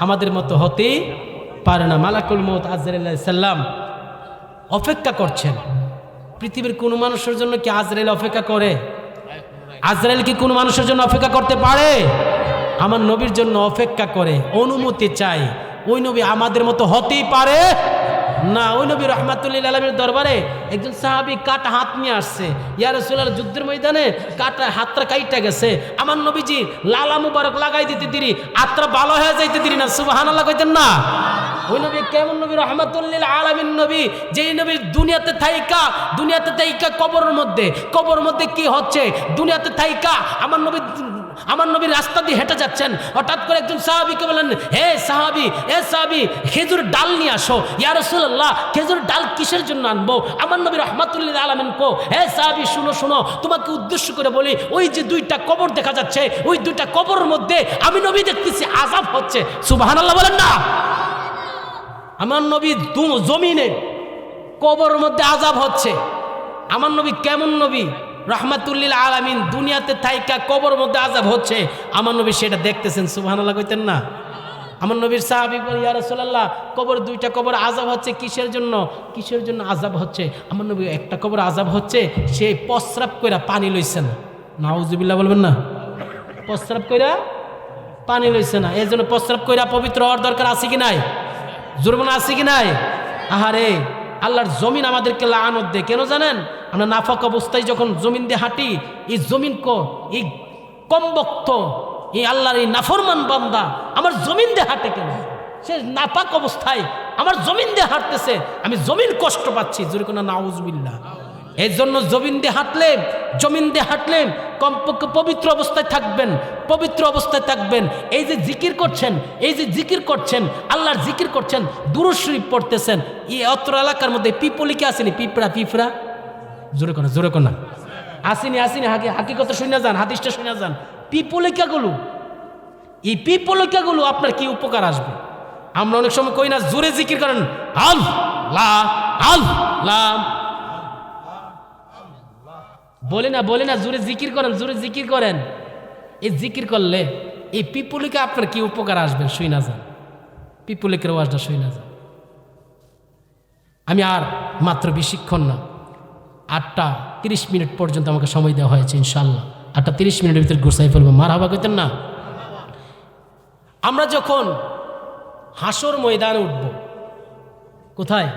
আমাদের মতো হতে পারে না। মালাকুল মউত আজরাইল আলাইহিস সালাম অপেক্ষা করছেন। পৃথিবীর কোনো মানুষের জন্য কি আজরাইল অপেক্ষা করে? আজরাইল কি কোনো মানুষের জন্য অপেক্ষা করতে পারে? আমার নবীর জন্য অপেক্ষা করে, অনুমতি চাই। ওই নবী আমাদের মতো হতেই পারে না। ওই নবী রাহমাতুল লিল আলামিনের দরবারে একজন সাহাবী কাটা হাত নিয়ে আসছে, ইয়া রাসূলুল্লাহ, যুদ্ধের ময়দানে কাটা হাতটা কাইটা গেছে, আমার নবীজি লালা মুবারক লাগাই দিতে দিরি, হাতটা ভালো হয়ে যাইতে দিরি না। সুবহানাল্লাহ কইতেন না? ওই নবী কেমন নবী? রাহমাতুল লিল আলামিন নবী, যেই নবী দুনিয়াতে থাইকা কবরের মধ্যে কি হচ্ছে, দুনিয়াতে থাইকা আমার নবী রাস্তা দিয়ে হেঁটে যাচ্ছেন, হঠাৎ করে একজন সাহাবীকে বলেন, হে সাহাবী, খেজুর ডাল নিয়ে আসো। ইয়া রাসূলুল্লাহ, খেজুর ডাল কিসের জন্য আনবো? আমার নবী রাহমাতুল লিল আলামিন কো, হে সাহাবী, শুনো, তোমাকে উদ্দেশ্য করে বলি, ওই যে দুইটা কবর দেখা যাচ্ছে, ওই দুইটা কবরের মধ্যে আমি নবী দেখতেছি আযাব হচ্ছে। সুবহানাল্লাহ বলেন না? আমার নবী জমিনে কবরের মধ্যে আযাব হচ্ছে। আমার নবী কেমন নবী? রাহমাতুল লিল আলামিন, দুনিয়াতে থাইকা কবরের মধ্যে আযাব হচ্ছে, আমার নবী সেটা দেখতেছেন। সুবহানাল্লাহ কইতেন না? আমার নবীর সাহাবী বলে, ইয়া রাসূলুল্লাহ, দুইটা কবর আযাব হচ্ছে, কিসের জন্য আযাব হচ্ছে? আমার নবী, একটা কবর আযাব হচ্ছে, সে প্রস্রাব কইরা পানি লইছে না। নাউজুবিল্লাহ বলবেন না? প্রস্রাব কইরা পানি লইছে না, এই জন্য প্রস্রাব কইরা পবিত্র হওয়ার দরকার আছে কি নাই? জুরমানা আছে কি নাই? আহারে, আল্লাহর জমিন আমাদেরকে লাআনত দেয় কেন জানেন? আমরা নাফাক অবস্থায় যখন জমিন দিয়ে হাঁটি, এই জমিন এই কমবক্ত, এই আল্লাহর এই নাফরমান বান্দা আমার জমিন দিয়ে হাঁটে কেন? সে নাপাক অবস্থায় আমার জমিন দিয়ে হাঁটতেছে, আমি জমিন কষ্ট পাচ্ছি। জোরে কোন নাউজুবিল্লাহ। এই জন্য জমিন দিয়ে হাঁটলেন কমপক্ষে পবিত্র অবস্থায় থাকবেন। এই যে জিকির করছেন, আল্লাহর জিকির করছেন, দুরূদ শরীফ পড়তেছেন, এই অত্র এলাকার মধ্যে পিপলিকে আসেনি? পিঁপড়া জোরে কোনা আসেনি? হাকিকত শুনে যান, হাদিসটা শুনে যান। এই পিপলিকাগুলো আপনার কি উপকার আসবে? আমরা অনেক সময় কই না, জোরে জিকির করেন, আল্লাহ, বলে না জোরে জিকির করেন। এই জিকির করলে এই পিপলিকা আপনার কি উপকার আসবে? শুই না যান, পিপলিকের ওয়াজটা শুই না যান। আমি আর মাত্র বেশিক্ষণ না, 8:30 পর্যন্ত আমাকে সময় দেওয়া হয়েছে। ইনশাল্লাহ 8:30 ভিতরে গুছাই ফেলবো। মারহাবা কইতেন না? আমরা যখন হাসর ময়দানে উঠব, কোথায়?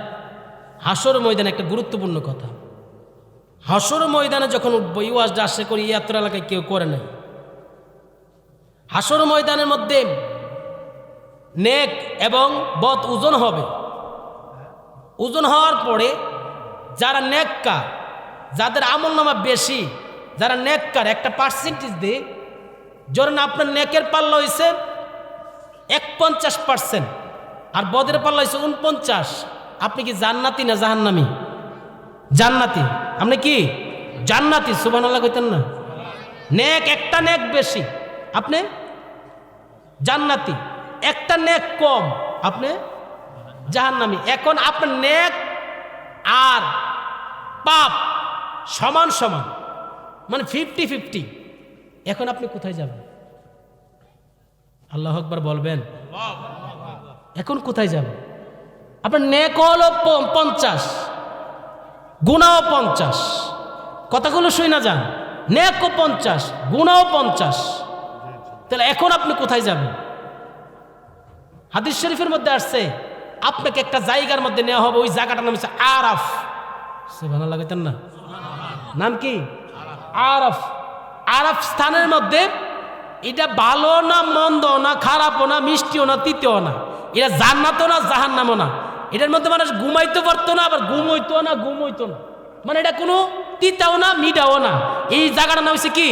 হাসর ময়দানে। একটা গুরুত্বপূর্ণ কথা, হাসর ময়দানে যখন উঠবো, এই ওয়াজটা আশা করি এই এত এলাকায় কেউ করে নাই। হাসর ময়দানের মধ্যে নেক এবং বদ ওজন হবে। ওজন হওয়ার পরে যারা নেককার, যাদের আমলনামা বেশি, যারা নেককার, একটা পার্সেন্টেজ দিয়ে, ধরুন আপনার নেকের পাল্লা হয়েছে 51%, আর বদের পাল্লা হয়েছে 49, আপনি কি জান্নাতি না জাহান্নামী? জান্নাতি। আপনি কি জান্নাতি? সুবহানাল্লাহ কইতেন না? নেক, একটা নেক বেশি, আপনি জান্নাতি। একটা নেক কম, আপনি জাহান্নামী। এখন আপনার নেক আর পাপ সমান সমান, মানে 50-50। এখন আপনি কোথায় যাবেন? আল্লাহু আকবার বলবেন। এখন কোথায় যাবেন? আপনার নেক হলো 50, গুনাহও 50। কথাগুলো শুই না যান। নেকও 50, গুনাহও 50। তাহলে এখন আপনি কোথায় যাবেন? হাদিস শরীফের মধ্যে আসছে আপনাকে একটা জায়গার মধ্যে নেওয়া হবে, ওই জায়গাটার নাম হচ্ছে আরাফ। সুবহানাল্লাহ কইতেন না? নাম কি? আরাফ। আরাফ স্থানের মধ্যে এটা ভালো না মন্দ না খারাপও না মিষ্টিও না তিতেও না, এটা জান্নাতও না জাহান্নামও না। এটার মধ্যে মানুষ ঘুমাইতে পারতো না, আবার ঘুম হইতো না, মানে এটা কোনো তিতাও না মিডাও না। এই জায়গাটার নাম হচ্ছে কি?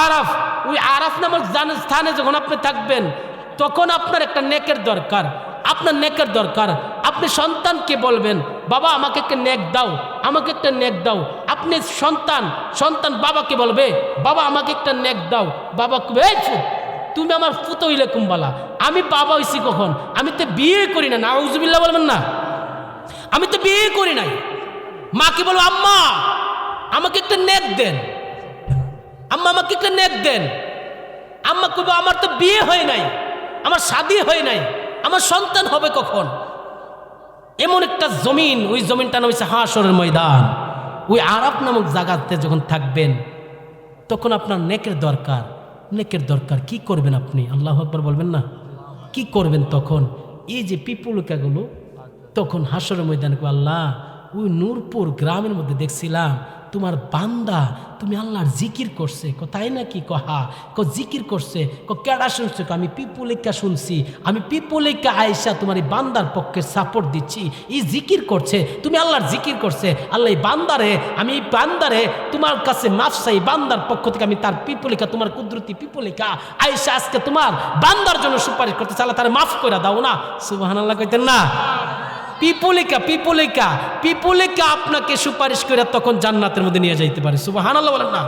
আরাফ। ওই আরাফ নামক স্থানে যখন আপনি থাকবেন তখন আপনার একটা নেকের দরকার, আপনার নেকের দরকার। আপনি সন্তানকে বলবেন, বাবা আমাকে একটা নেক দাও, আমাকে একটা নেক দাও। আপনি সন্তান বাবাকে বলবে, বাবা আমাকে একটা নেক দাও। বাবা এই তুমি আমার ফুত হইলে কুম্বালা, আমি বাবা হইছি কখন? আমি তো বিয়ে করি না। নাউজুবিল্লাহ বলবেন না? আমি তো বিয়ে করি নাই। মাকে বলবো, আম্মা আমাকে একটা নেক দেন, আম্মা আমাকে একটা নেক দেন। আম্মা কইবো, আমার তো বিয়ে হয় নাই, আমার শাদী হয় নাই, আমার সন্তান হবে কখন? এমন একটা জমিন, ওই জমিনটা নাম হচ্ছে হাশরের ময়দান। ওই আরাফ নামক জায়গাতে যখন থাকবেন তখন আপনার নেকের দরকার। নেকের দরকার কি করবেন আপনি? আল্লাহু আকবার বলবেন না? কি করবেন তখন? এই যে পিপুলিকাগুলো তখন হাশরের ময়দানে, আল্লাহ ওই নূরপুর গ্রামের মধ্যে দেখছিলাম তোমার বান্দা, তুমি আল্লাহর জিকির করছে। তাই নাকি? হা। জিকির করছে। কেডা শুনছে? আমি পিপুলিকা শুনছি। আমি পিপুলিকা আয়সা তোমার এই বান্দার পক্ষে সাপোর্ট দিচ্ছি। এই জিকির করছে, তুমি আল্লাহর জিকির করছে। আল্লাহ এই বান্দারে, আমি এই বান্দারে তোমার কাছে মাফ চাই। বান্দার পক্ষ থেকে আমি তার পিপুলিকা, তোমার কুদরতি পিপুলিকা আয়সা আজকে তোমার বান্দার জন্য সুপারিশ করতে চাই, আল্লাহ তার মাফ করে দাও না। সুবহানাল্লাহ কইতেন না? পিপুলিকা আপনাকে সুপারিশ করে তখন জান্নাতের মধ্যে নিয়ে যাইতে পারে। সুবহানাল্লাহ বলেন না?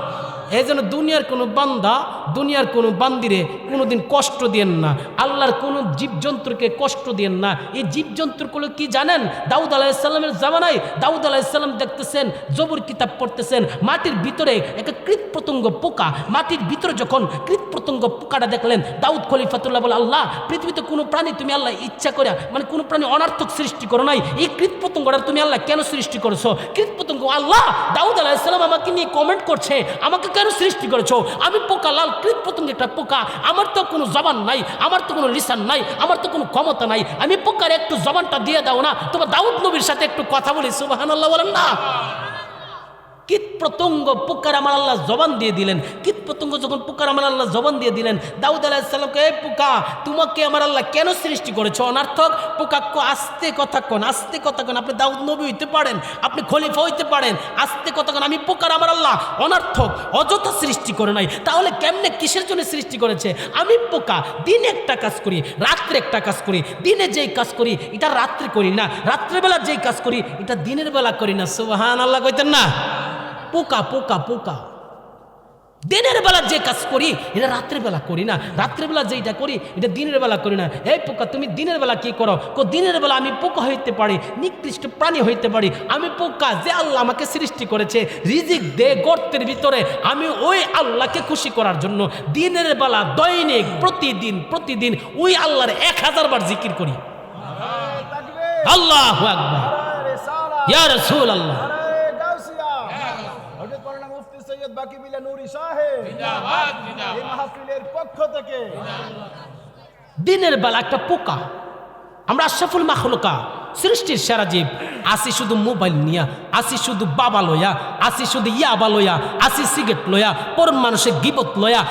এই জন্য দুনিয়ার কোনো বান্দা, দুনিয়ার কোনো বান্দিরে কোনোদিন কষ্ট দিয়েন না। আল্লাহর কোনো জীবজন্তুকে কষ্ট দিয়েন না। এই জীবজন্তুগুলো কি জানেন? দাউদ আলাইহিস সালামের জামানায় দাউদ আলাইহিস সালাম দেখতেছেন, জবুর কিতাব পড়তেছেন, মাটির ভিতরে একটা কীটপতঙ্গ পোকা, মাটির ভিতরে যখন কীটপতঙ্গ পোকাটা দেখলেন, দাউদ খলিফাতুল্লাহ বলে, আল্লাহ পৃথিবীতে কোনো প্রাণী তুমি আল্লাহ ইচ্ছা করে, মানে কোনো প্রাণী অনার্থক সৃষ্টি করো নাই, এই কীটপতঙ্গটা তুমি আল্লাহ কেন সৃষ্টি করেছো? কীটপতঙ্গ আল্লাহ দাউদ আলাইহিস সালাম আমাকে নিয়ে কমেন্ট করছে, আমাকে কেন সৃষ্টি করেছো? আমি পোকা, লাল কীটপতঙ্গ একটা পোকা, আমার তো কোনো জবান নাই, আমার তো কোনো লিসান নাই, আমার তো কোনো ক্ষমতা নাই, আমি পোকার একটু জবানটা দিয়ে দাও না, তোমার দাউদ নবীর সাথে একটু কথা বলি। সুবহানাল্লাহ বলেন না? কীটপতঙ্গ পোকার আমার আল্লাহ জবান দিয়ে দিলেন। কীটপতঙ্গ যখন পোকার আমার আল্লাহ জবান দিয়ে দিলেন, দাউদ আলাইহিস সালামকে, এই পোকা তোমাকে আমার আল্লাহ কেন সৃষ্টি করেছো? অনার্থক পোকা, আস্তে কথা কোন, আস্তে কথা কোন। আপনি দাউদ নবী হইতে পারেন, আপনি খলিফা হইতে পারেন, আস্তে কথা কোন। আমি পোকার আমার আল্লাহ অনার্থক অযথা সৃষ্টি করে নাই, তাহলে কেমনে কিসের জন্য সৃষ্টি করেছে? আমি পোকা, দিনে একটা কাজ করি, রাত্রে একটা কাজ করি। দিনে যেই কাজ করি এটা রাত্রে করি না, রাত্রেবেলা যেই কাজ করি এটা দিনের বেলা করি না। সুবহানাল্লাহ কইতেন না? পোকা পোকা পোকা, দিনের বেলা যে কাজ করি এটা রাত্রের বেলা করি না, রাত্রের বেলা যেটা করি এটা দিনের বেলা করি না। এই পোকা তুমি দিনের বেলা কি করো? দিনের বেলা আমি পোকা হইতে পারি, নিকৃষ্ট প্রাণী হইতে পারি। আমি পোকা, যে আল্লাহ আমাকে সৃষ্টি করেছে রিজিক দে গর্তের ভিতরে, আমি ওই আল্লাহকে খুশি করার জন্য দিনের বেলা দৈনিক প্রতিদিন ওই আল্লাহর 1000 বার জিকির করি। আল্লাহু আকবার, ইয়া রাসূলুল্লাহ। দিনের বেলা একটা পোকা, আমরা আশরাফুল মাখলুকা, সৃষ্টির সেরা জীব, আসি শুধু মোবাইল নিয়া, আসি শুধু বাবা লয়া, আসি শুধু ইয়াবা লয়া, আসি সিগারেট লয়া, পর মানুষের গিবত লয়া,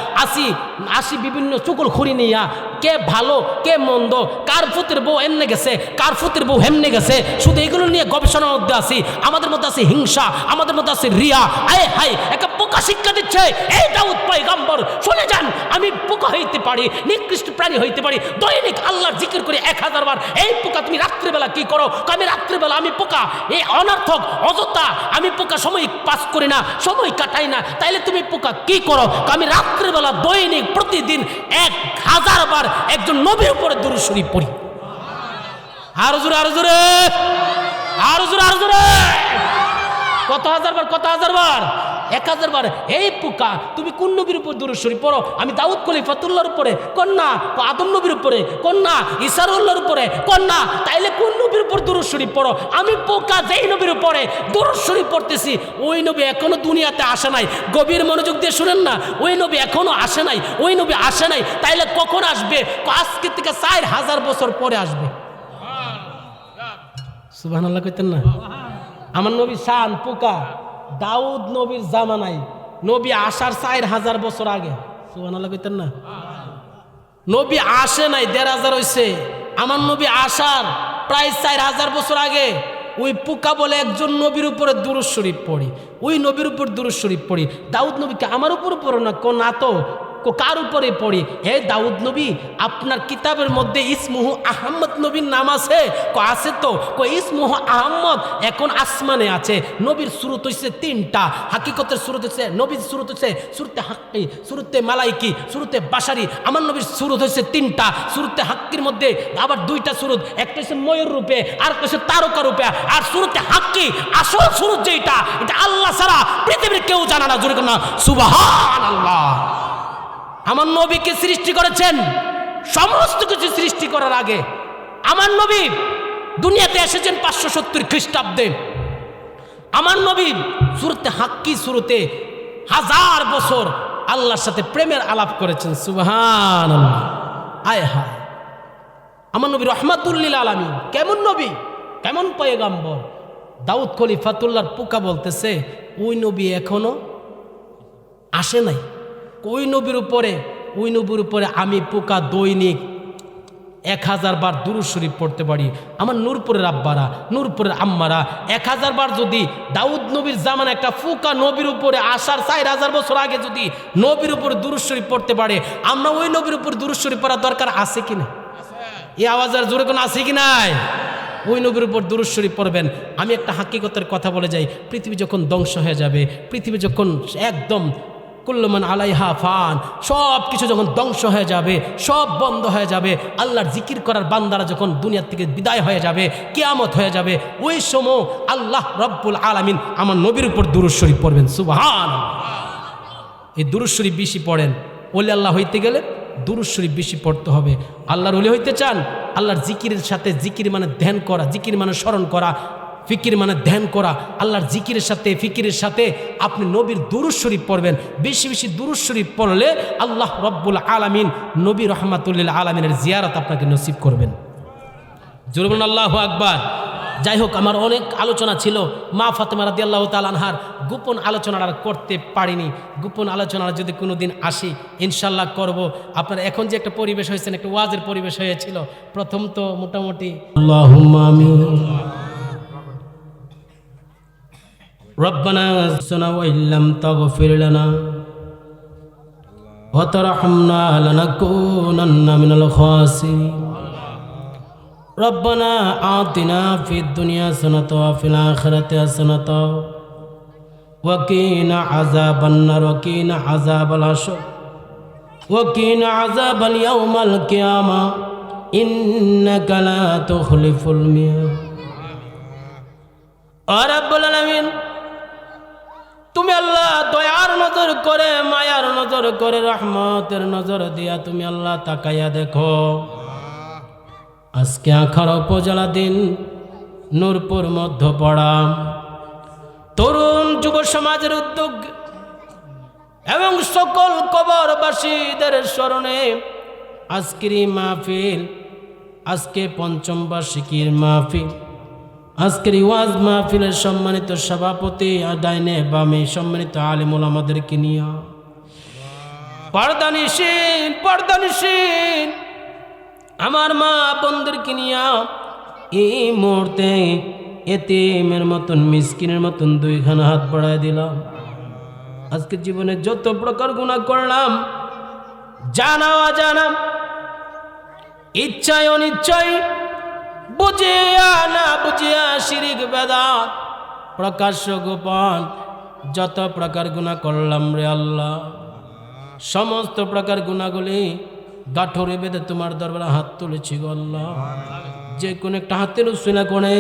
আসি বিভিন্ন চুগল খুঁড়ি নিয়া, কে ভালো কে মন্দ, কার ফুতের বউ এমনে গেছে, কার ফুতের বউ হেমনে গেছে, শুধু এগুলো নিয়ে গবেষণার মধ্যে আসি। আমাদের মধ্যে আছে হিংসা, আমাদের মধ্যে আছে রিয়া। আয় হায়, একটা পোকা শিক্ষা দিচ্ছে, এই দাউদ পয়গম্বর শুনে যান, আমি পোকা হইতে পারি, নিকৃষ্ট প্রাণী হইতে পারি, দৈনিক আল্লাহর জিকির করে 1000 বার। এই পোকা তুমি রাত্রিবেলা কি করো? আমি রাত্রিবেলা আমি পোকা, এই অনর্থক অযথা আমি পোকা সময় পাস করি না, সময় কাটাই না, তাইলে তুমি পোকা কি করো? আমি রাত্রিবেলা দৈনিক প্রতিদিন 1000 বার একজন নবীর উপরে দুরূদ শরীফ পড়ি। আরো জোরে, আরো জোরে, আরো জোরে, আরো জোরে। কত হাজার বার? কত হাজার বার? 1000 বার। এই পোকা তুমি কোন নবীর উপর দুরূদ শরীফ পড়ো? আমি দাউদ খলিফাতুল্লাহর উপরে কন্যা, আদম নবীর উপরে কন্যা, ঈসাউল্লাহর উপরে কন্যা, তাইলে কোন নবীর উপর দুরূদ শরীফ পড়ো? আমি পোকা যেই নবীর উপরে দুরূদ শরীফ পড়তেছি, ওই নবী এখনো দুনিয়াতে আসে নাই। গভীর মনোযোগ দিয়ে শুনেন না, ওই নবী এখনো আসে নাই, ওই নবী আসে নাই, তাইলে কখন আসবে? আজকে থেকে 4000 বছর পরে আসবে। সুবহানাল্লাহ কইতেন না? আমার নবী শান পোকা, দাউদ নবীর জামানায়, নবী আসার 4000 বছর আগে। সুবহানাল্লাহ কইতেন না? নবী আসে নাই, 1500 হইছে। আমার নবী আসার প্রায় 4000 বছর আগে ওই পোকা বলে একজন নবীর উপরে দুরূদ শরীফ পড়ি, ওই নবীর উপর দুরূদ শরীফ পড়ি। দাউদ নবীকে আমার উপর পড়ো না, কোন না তো কার উপরে পড়ি? হে দাউদ নবী, আপনার কিতাবের মধ্যে ইসমুহু আহমদ নবীর নাম আছে? আছে তো। ইসমুহু আহমদ এখন আসমানে আছে। নবীর সুরত হইছে 3টা, হাকিকতের সুরত হইছে, নবীর সুরত হইছে সুরতে হাক্কি, সুরতে মালাইকি, সুরতে বাশারি। আমার নবীর সুরত হইছে 3টা। সুরতে হাক্কির মধ্যে আবার 2টা সুরত, একটা হচ্ছে ময়ূর রূপে, আর একটা হচ্ছে তারকা রূপে। আর সুরতে হাক্কি আসল সুরত যেটা, এটা আল্লাহ ছাড়া পৃথিবীর কেউ জানে না। জোরে কোন সুবহানাল্লাহ। আমার নবীকে সৃষ্টি করেছেন সমস্ত কিছু সৃষ্টি করার আগে। আমার নবী দুনিয়াতে এসেছেন 570 খ্রিস্টাব্দে। আমার নবী সুরতে হাক্কি, সুরতে 1000 বছর আল্লাহর সাথে প্রেমের আলাপ করেছেন। সুবহানাল্লাহ। আয় হায়, আমার নবী রহমাতুল লিল আলামিন। কেমন নবী, কেমন পয়গম্বর। দাউদ খলিফাতুল্লাহর পোকা বলতেছে ওই নবী এখনো আসে নাই। ওই নবীর উপরে আমি পোকা দৈনিক 1000 বার দুরূদ শরীফ পড়তে পারি। আমার নূরপুরের আব্বারা, নূরপুরের আম্মারা 1000 বার যদি দাউদ নবীর জামানা একটা পোকা নবীর উপরে আসার 4000 বছর আগে যদি নবীর উপরে দুরূদ শরীফ পড়তে পারে, আমরা ওই নবীর উপর দুরূদ শরীফ পড়ার দরকার আছে কিনা? এই আওয়াজের জোরে কোনো আছে কি নাই? ওই নবীর উপর দুরূদ শরীফ পড়বেন। আমি একটা হাকিকতের কথা বলে যাই, পৃথিবী যখন ধ্বংস হয়ে যাবে, পৃথিবী যখন একদম কুল্লুমান আলাইহা ফান, সব কিছু যখন ধ্বংস হয়ে যাবে, সব বন্ধ হয়ে যাবে, আল্লাহর জিকির করার বান্দারা যখন দুনিয়ার থেকে বিদায় হয়ে যাবে, কিয়ামত হয়ে যাবে, ওই সময় আল্লাহ রব্বুল আলামিন আমার নবীর উপর দুরূদ শরীফ পড়বেন। সুবহানাল্লাহ। এই দুরূদ শরীফ বেশি পড়েন। ওলি আল্লাহ হইতে গেলে দুরূদ শরীফ বেশি পড়তে হবে। আল্লাহর ওলি হইতে চান, আল্লাহর জিকিরের সাথে, জিকির মানে ধ্যান করা, জিকির মানে স্মরণ করা, ফিকির মানে ধ্যান করা, আল্লাহর জিকিরের সাথে, ফিকিরের সাথে আপনি নবীর দুরূদ শরীফ পড়বেন। বেশি বেশি দুরূদ শরীফ পড়লে আল্লাহ রব্বুল আলামিন নবী রহমাতুল লিল আলামিনের জিয়ারত আপনাকে নসিব করবেন। জোরে বলুন আল্লাহু আকবার। যাই হোক, আমার অনেক আলোচনা ছিল। মা ফাতেমা রাদিয়াল্লাহু তাআলা আনহার গোপন আলোচনা আর করতে পারিনি। গোপন আলোচনা যদি কোনো দিন আসি ইনশাল্লাহ করব। আপনার এখন যে একটা পরিবেশ হয়েছে, একটা ওয়াজের পরিবেশ হয়েছিল, প্রথম তো মোটামুটি আল্লাহুম্মা আমিন। রব্বানা আতিনা ওয়া ইল্লাম তাগফির লানা ওয়া তারহামনা লানাকুনান্না মিনাল খাসিরিন। রব্বানা আতিনা ফিদ দুনিয়া হাসানাতাও ওয়া ফিল আখিরাতি হাসানাতাও ওয়া কিনা আযাবান নার ওয়া কিনা আযাবাল হাশর ওয়া কিনা আযাবাল ইয়াউমাল কিয়ামা ইন্নাকা লা তুখলিফুল মিয়াদ। ও রব্বুল আলামিন, তুমি আল্লাহ দয়ার নজর করে, মায়ার নজর করে, রহমতের নজর দিয়া তুমি আল্লাহ তাকাইয়া দেখো। আজকে আখাড়া উপজেলা দিন, নূরপুর মধ্যপাড়া তরুণ যুব সমাজের উদ্যোগ এবং সকল কবরবাসীদের স্মরণে আজকের এই মাহফিল, আজকে পঞ্চম বার্ষিকীর মাহফিল, আজকের ওয়াজ মাহফিলের সম্মানিত সভাপতি ডাইনে বামে সম্মানিত আলেম ওলামাদেরকে নিয়ে, পর্দানিসীন আমার মা বোনদেরকে নিয়ে এই মুহূর্তে এতিমের মতন, মিসকিনের মতন 2খানা হাত বাড়ায় দিলাম। আজকে জীবনে যত প্রকার গুনাহ করলাম, জানা অজানা, ইচ্ছায় অনিচ্ছায়, বুঝিয়া না বুঝিয়া, শিরিক বেদাত, প্রকাশ্য গোপন, যত প্রকার গুনাহ করলাম রে আল্লাহ, সমস্ত প্রকার গুনাহগুলি গাঠরে বেঁধে তোমার দরবারে হাত তুলেছি গো আল্লাহ। যে কোনো একটা হাতের উসিলা করে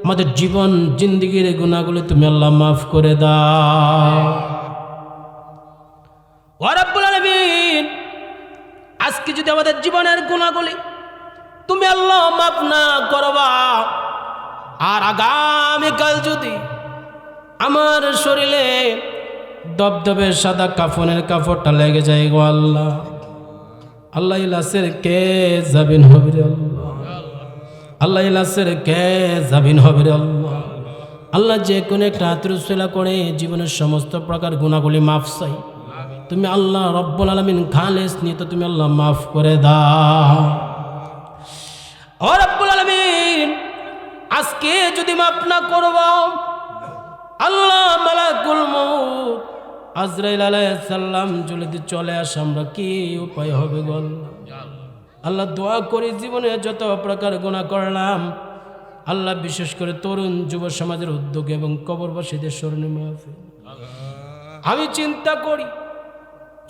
আমাদের জীবন জিন্দিগির গুনাহগুলি তুমি আল্লাহ মাফ করে দাও। ও রব্বুল আলামিন, আজকে যদি আমাদের জীবনের গুনাহগুলি তুমি আল্লাহ মাফ না করবা, আর আগামীকাল যদি আমার শরীরে দবদবে সাদা কাফনের কাপড়টা লেগে যায় গো আল্লাহ, আল্লাহ ইলাসের কে জাবিন হবে রে আল্লাহ, আল্লাহ ইলাসের কে জাবিন হবে রে আল্লাহ। আল্লাহ যে কোনো একটা হাতের উসিলা করে জীবনের সমস্ত প্রকার গুনাহগুলি মাফ চাই, তুমি আল্লাহ রব্বুল আলামিন খালেস নিয়ে তুমি আল্লাহ মাফ করে দাও। ও রব্বুল আলামিন, আজকে যদি মাফ না করবো আল্লাহ, মালাকুল মউত আজরাইল আলাইহিস সালাম যদি চলে আসে আমরা কি উপায় হবে গো আল্লাহ? আল্লাহ দোয়া করি জীবনে যত প্রকার গুনাহ করলাম আল্লাহ, বিশেষ করে তরুণ যুব সমাজের উদ্যোগে এবং কবরবাসীদের স্মরণে মাহফিল, আমি চিন্তা করি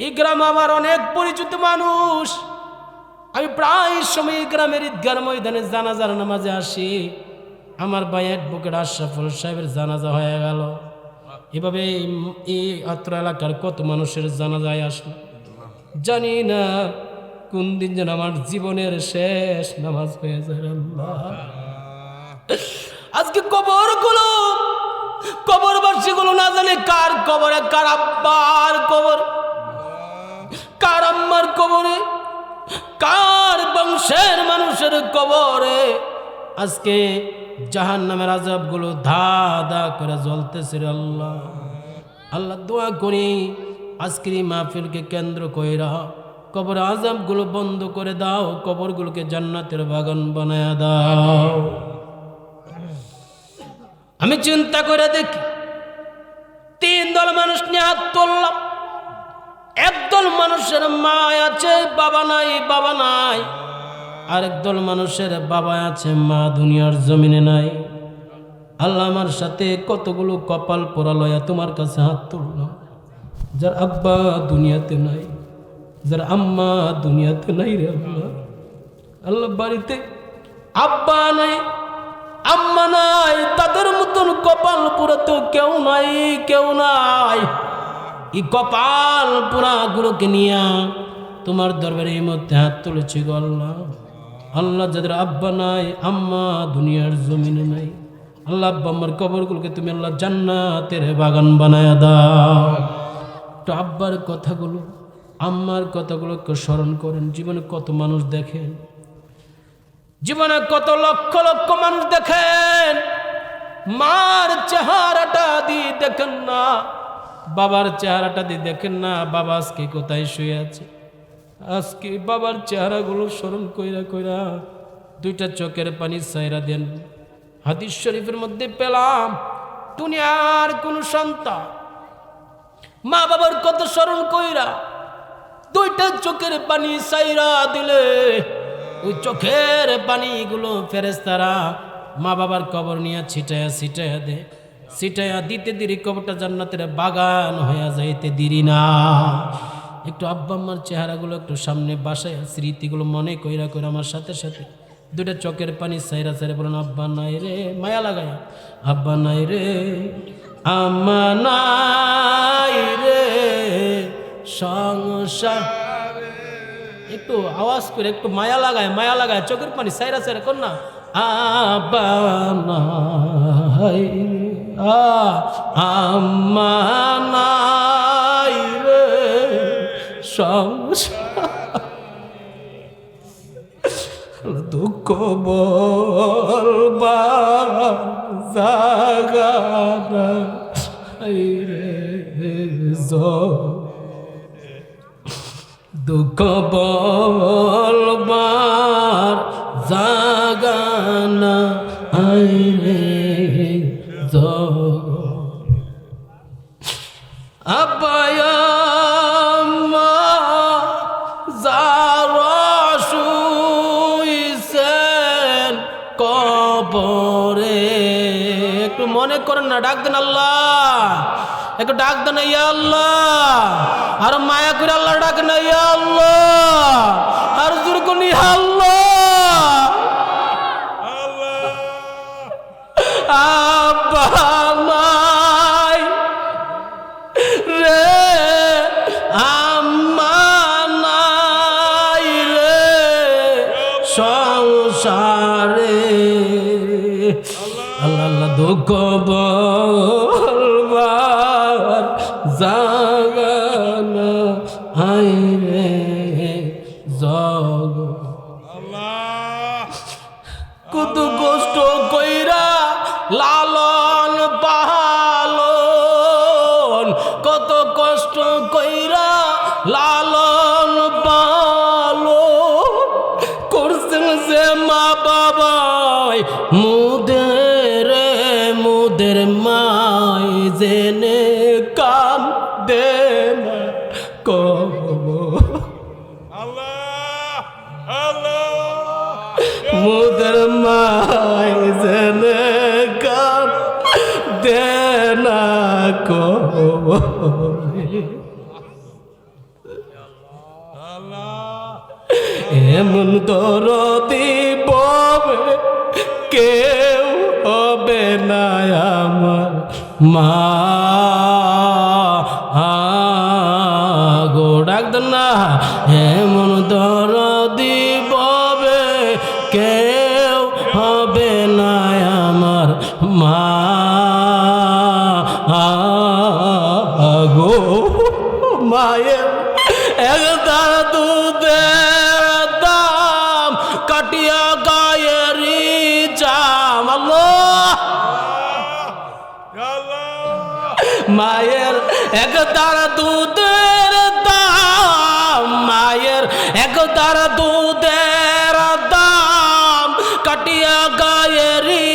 এই গ্রাম আমার অনেক পরিচিত মানুষ, আমি প্রায় সময় গ্রামের ঈদগাহ ময়দানে জানাজার নামাজে আসি। আমার ভাই অ্যাডভোকেট আশরাফুল সাহেবের জানাজা হয়ে গেল, এভাবে এই আত্র এলাকার কত মানুষের জানাজায় আসলো, জানি না কোন দিন যেন আমার জীবনের শেষ নামাজ হয়ে যায় আল্লাহ। আজকে কবরবাসীগুলো না জানে কার কবরে, কার আব্বার কবর, কার আম্মার কবরে, কার বংশের মানুষের কবরে আজকে জাহান্নামের আযাবগুলো ধা ধা করে জ্বলতেছে রে আল্লাহ। আল্লাহ দোয়া করি আজকের এই মাহফিলকে কেন্দ্র কইরা কবর আযাবগুলো বন্ধ করে দাও, কবরগুলোকে জান্নাতের বাগান বানায়া দাও। আমি চিন্তা করে দেখি তিন দল মানুষ নিয়ে হাত তুললাম। একদল মানুষের মা আছে, বাবা নাই, আরেক দল মানুষের বাবা আছে, মা দুনিয়ার জমিনে নাই। আল্লাহ আমার সাথে কতগুলো কপাল পোড়া লয়া তোমার কাছে হাত তুললাম, যার আব্বা দুনিয়াতে নাই, যার আম্মা দুনিয়াতে নাই রে আল্লাহ। আল্লাহ বাড়িতে আব্বা নাই, আম্মা নাই, তাদের মতন কপাল পোড়া তো কেউ নাই। এই কপাল পোড়া গুলোকে নিয়ে তোমার দরবারে এই মধ্যে হাত তুলেছি গো আল্লাহ। আল্লাহ যাদের আব্বা নাই, আম্মা দুনিয়ার জমিনে নাই, আল্লাহ আব্বা আম্মার কবরগুলোকে তুমি আল্লাহ জান্নাতের বাগান বানায়া দাও। তো আব্বার কথাগুলো, আম্মার কথাগুলোকে স্মরণ করেন। জীবনে কত মানুষ দেখেন, জীবনে কত লক্ষ লক্ষ মানুষ দেখেন, মার চেহারাটা দিয়ে দেখেন না, বাবার চেহারাটা দিয়ে দেখেন না, বাবা আজকে কোথায় শুয়ে আছে। আজকে বাবার চেহারাগুলো স্মরণ কইরা দুইটা চোখের পানি ছাইরা দেন। হাদিস শরীফের মধ্যে পেলাম দুনিয়ার কোন সন্তান মা বাবার কত স্মরণ কইরা দুইটা চোখের পানি ছাইরা দিলে ওই চোখের পানিগুলো ফেরেশতারা মা বাবার কবর নিয়ে ছিটায়া দে। ছিটায়া দিতে দেরি কবরটা জান্নাতের বাগান হয়ে যাইতে দেরি না। একটু আব্বা আম্মার চেহারাগুলো একটু সামনে বাসায় স্মৃতিগুলো মনে কইরা আমার সাথে দুইটা চোখের পানি সাইরা বলেন, আব্বা নাই রে, মায়া লাগায়, আব্বা নাই রে, আম্মা নাই রে, সংসার। একটু আওয়াজ করে একটু মায়া লাগায় চোখের পানি সাইরা কর না, আব্বা নাই, আম্মা নাই রে, দুঃখ বলবার জাগা নাই রে, দুঃখ বলবার জাগা নাই রে, আব্বায়াম্মা যারা শুইছেন কবরে, একটু মনে করেন না, ডাক দেন আল্লাহ, একটু ডাক দেন ইয়া আল্লাহ, আর মায়া করে আল্লাহ ডাক না ইয়া আল্লাহ, আর জোর করে ইয়া আল্লাহ। আব্বা নাই রে, আম্মা নাই রে সংসারে, আল্লাহ আল্লাহ দুঃখ বলবার জাগানা আই রে জগ, কত কষ্ট কইরা লালন পালন, কত কষ্ট কইরা লালন পালন করছেন যে মা বাবাই, মুদের মাই জেনে কাম দেন কব, মুদের মাই জেনে কাম দেনা কব, এমন দরদি ববে কেউ হবে না আমার মা গো, ডাক দেন না, এমন দরদি ববে কেউ হবে না আমার মা গো, মায়ের একদার দুধের দাম কাটিয়া গায়েরি জাম, আল্লাহ মায়ের একদার দুধের দাম, মায়ের একদার দুধের দাম কাটিয়া গায়েরি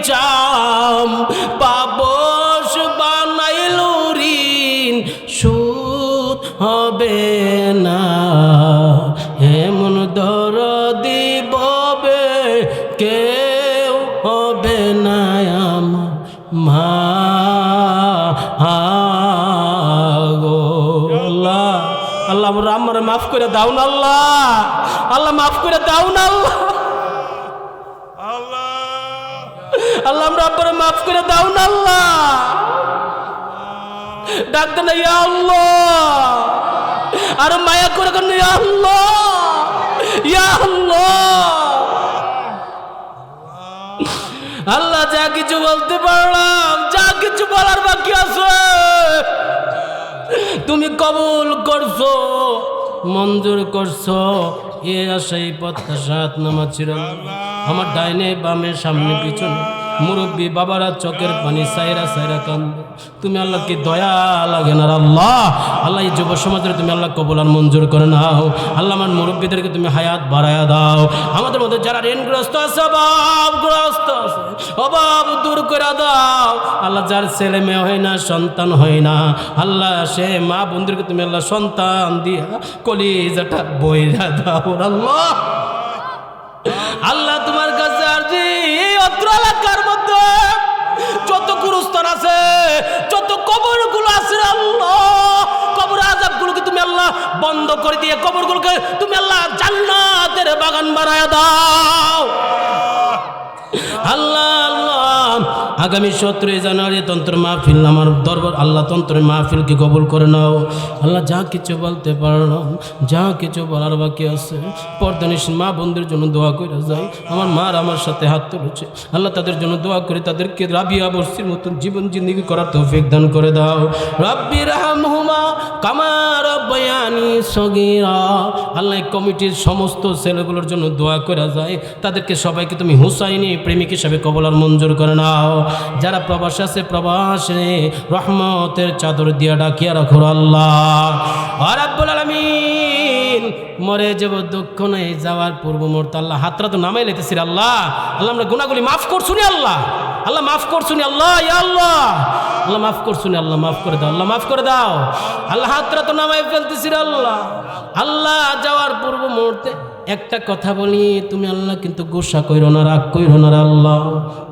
জাম, পাবস বানাইলু ঋণ সুদ হবে না, এমন দরদি ববে কেউ হবে না আমার মা গো। আল্লাহ আল্লাহ আমার মাফ করে দাও না আল্লাহ, আল্লাহ মাফ করে দাও না আল্লাহ, আল্লাহ আমরা আপনারা মাফ করে দাও না আল্লাহ, ডাক দেন ইয়া আল্লাহ, আর মায়া করে কেন ইয়া আল্লাহ, ইয়া আল্লাহ। আল্লাহ যা কিছু বলতে পারলাম, যা কিছু বলার বাকি আছে তুমি কবুল করছো, মঞ্জুর করছো, এ আশাই প্রত্যাশাত নামাজ ছিল আমার ডাইনে বামে সামনে পিছনে, মুরব্বী বাবারা চোখের পানি সাইরা সাইরা কান্দে, তুমি আল্লাহ কি দয়া লাগে না আল্লাহ, আল্লাহ এই যুব সমাজের তুমি আল্লাহ কবুল আর মঞ্জুর করে নাও, আল্লাহ আমার মুরব্বীদেরকে তুমি হায়াত বাড়ায়া দাও, আমাদের মধ্যে যারা ঋণগ্রস্ত আছে, অভাবগ্রস্ত আছে, অভাব দূর করে দাও আল্লাহ, যার ছেলে মেয়ে হয় না, সন্তান হয় না আল্লাহ, সে মা বন্ধুকে তুমি আল্লাহ সন্তান দিয়া কলিজাটা বইরা দাও আল্লাহ। আল্লাহ তোমার কাছে আরজি, এই অত্র এলাকার মধ্যে যত গুরুস্থান আছে, যত কবরগুলো আছে আল্লাহ, কবর আযাবগুলোকে তুমি আল্লাহ বন্ধ করে দিয়ে কবরগুলোকে তুমি আল্লাহ জান্নাতের বাগান বানায়া দাও আল্লাহ। আল্লাহ আগামী 17 জানুয়ারি তন্ত্র মাহফিল আমার দরবার আল্লাহ তন্ত্রের মাহফিলকে কবুল করে নাও আল্লাহ। যা কিছু বলতে পারলাম, যা কিছু বলার বাকি আছে, পর্দানিস মা বোনদের জন্য দোয়া করে যাই। আমার মার আমার সাথে হাত তুলেছে আল্লাহ, তাদের জন্য দোয়া করে তাদেরকে রাবিয়া বর্ষির মতন জীবন জিন্দেগি করার তৌফিক দান করে দাও। রাব্বি রাহমহুমা কামা রাব্বায়ানি সগীরা। আল্লাহ কমিটির সমস্ত ছেলেগুলোর জন্য দোয়া করে যায়, তাদেরকে সবাইকে তুমি হুসাইনি প্রেমিক হিসাবে কবুল আর মঞ্জুর করে নাও। যারা প্রবাস আছে প্রবাসে রহমতের চাদর দিয়া ডাকিয়া রাখো আল্লাহ রাব্বুল আলামিন। মরে যাব দুঃখ নেই, যাওয়ার পূর্ব মুহূর্তে আল্লাহ হাতরা তো নামাই লেতেছি আল্লাহ। আল্লাহ আমরা গুনাহগুলি মাফ করছুনি আল্লাহ। আল্লাহ মাফ করছুনি, আল্লাহ ইয়া আল্লাহ, আল্লাহ মাফ করছুনি, আল্লাহ মাফ করে দাও, আল্লাহ মাফ করে দাও। আল্লাহ হাতটা তো নামায় ফেলতেছি রে আল্লাহ। আল্লাহ যাওয়ার পূর্ব মুহূর্তে একটা কথা বলি, তুমি আল্লাহ কিন্তু গোসা কইরো না, রাগ কইরো না রে আল্লাহ,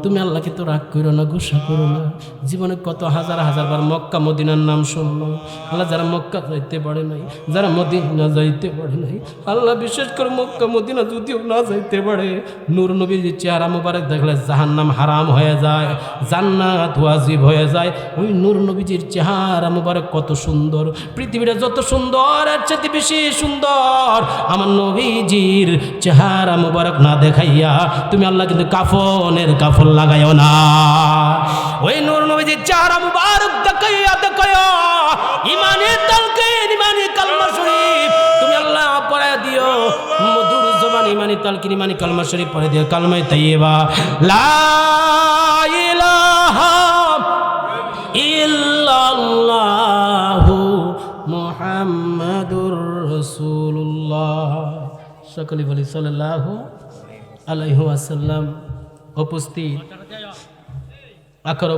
তুমি আল্লাহ কিন্তু রাগ কইরো না, গোসা করো না। জীবনে কত হাজার হাজার বার মক্কা মদিনার নাম শুনলো আল্লাহ, যারা মক্কা যাইতে পারে নাই, যারা মদিনা যাইতে পারে নাই, আল্লাহ বিশেষ করে মক্কা মদিনা যদিও না যাইতে পারে, নূর নবীর চেহারা মুবারক দেখলে জাহান্নাম হারাম হয়ে যায়, জান্নাত ওয়াজিব হয়ে যায়। ওই নূর নবীজির চেহারা মুবারক কত সুন্দর, পৃথিবীটা যত সুন্দর এর চেয়ে বেশি সুন্দর আমার নবীজির চেহারা মুবারক না দেখাইয়া তুমি আল্লাহ কিন্তু কাফনের কাফন লাগাইও না। ওই নূর নবীজির চেহারা মুবারক দেখাইয়া দেখাইয়া ইমানের তালকিন, ইমানি কালমা শরীফ তুমি আল্লাহ পড়ায় দিও, মধুর জবান ইমানি তালকিন, ইমানি কালমা শরীফ পড়ে দিও, কালমায়ে তাইয়্যিবা লা ইলাহা ইল্লাল্লাহু মুহাম্মাদুর রাসূলুল্লাহ। সকলে বলি সাল্লাল্লাহু আলাইহি ওয়াসাল্লাম। উপস্থিত আখর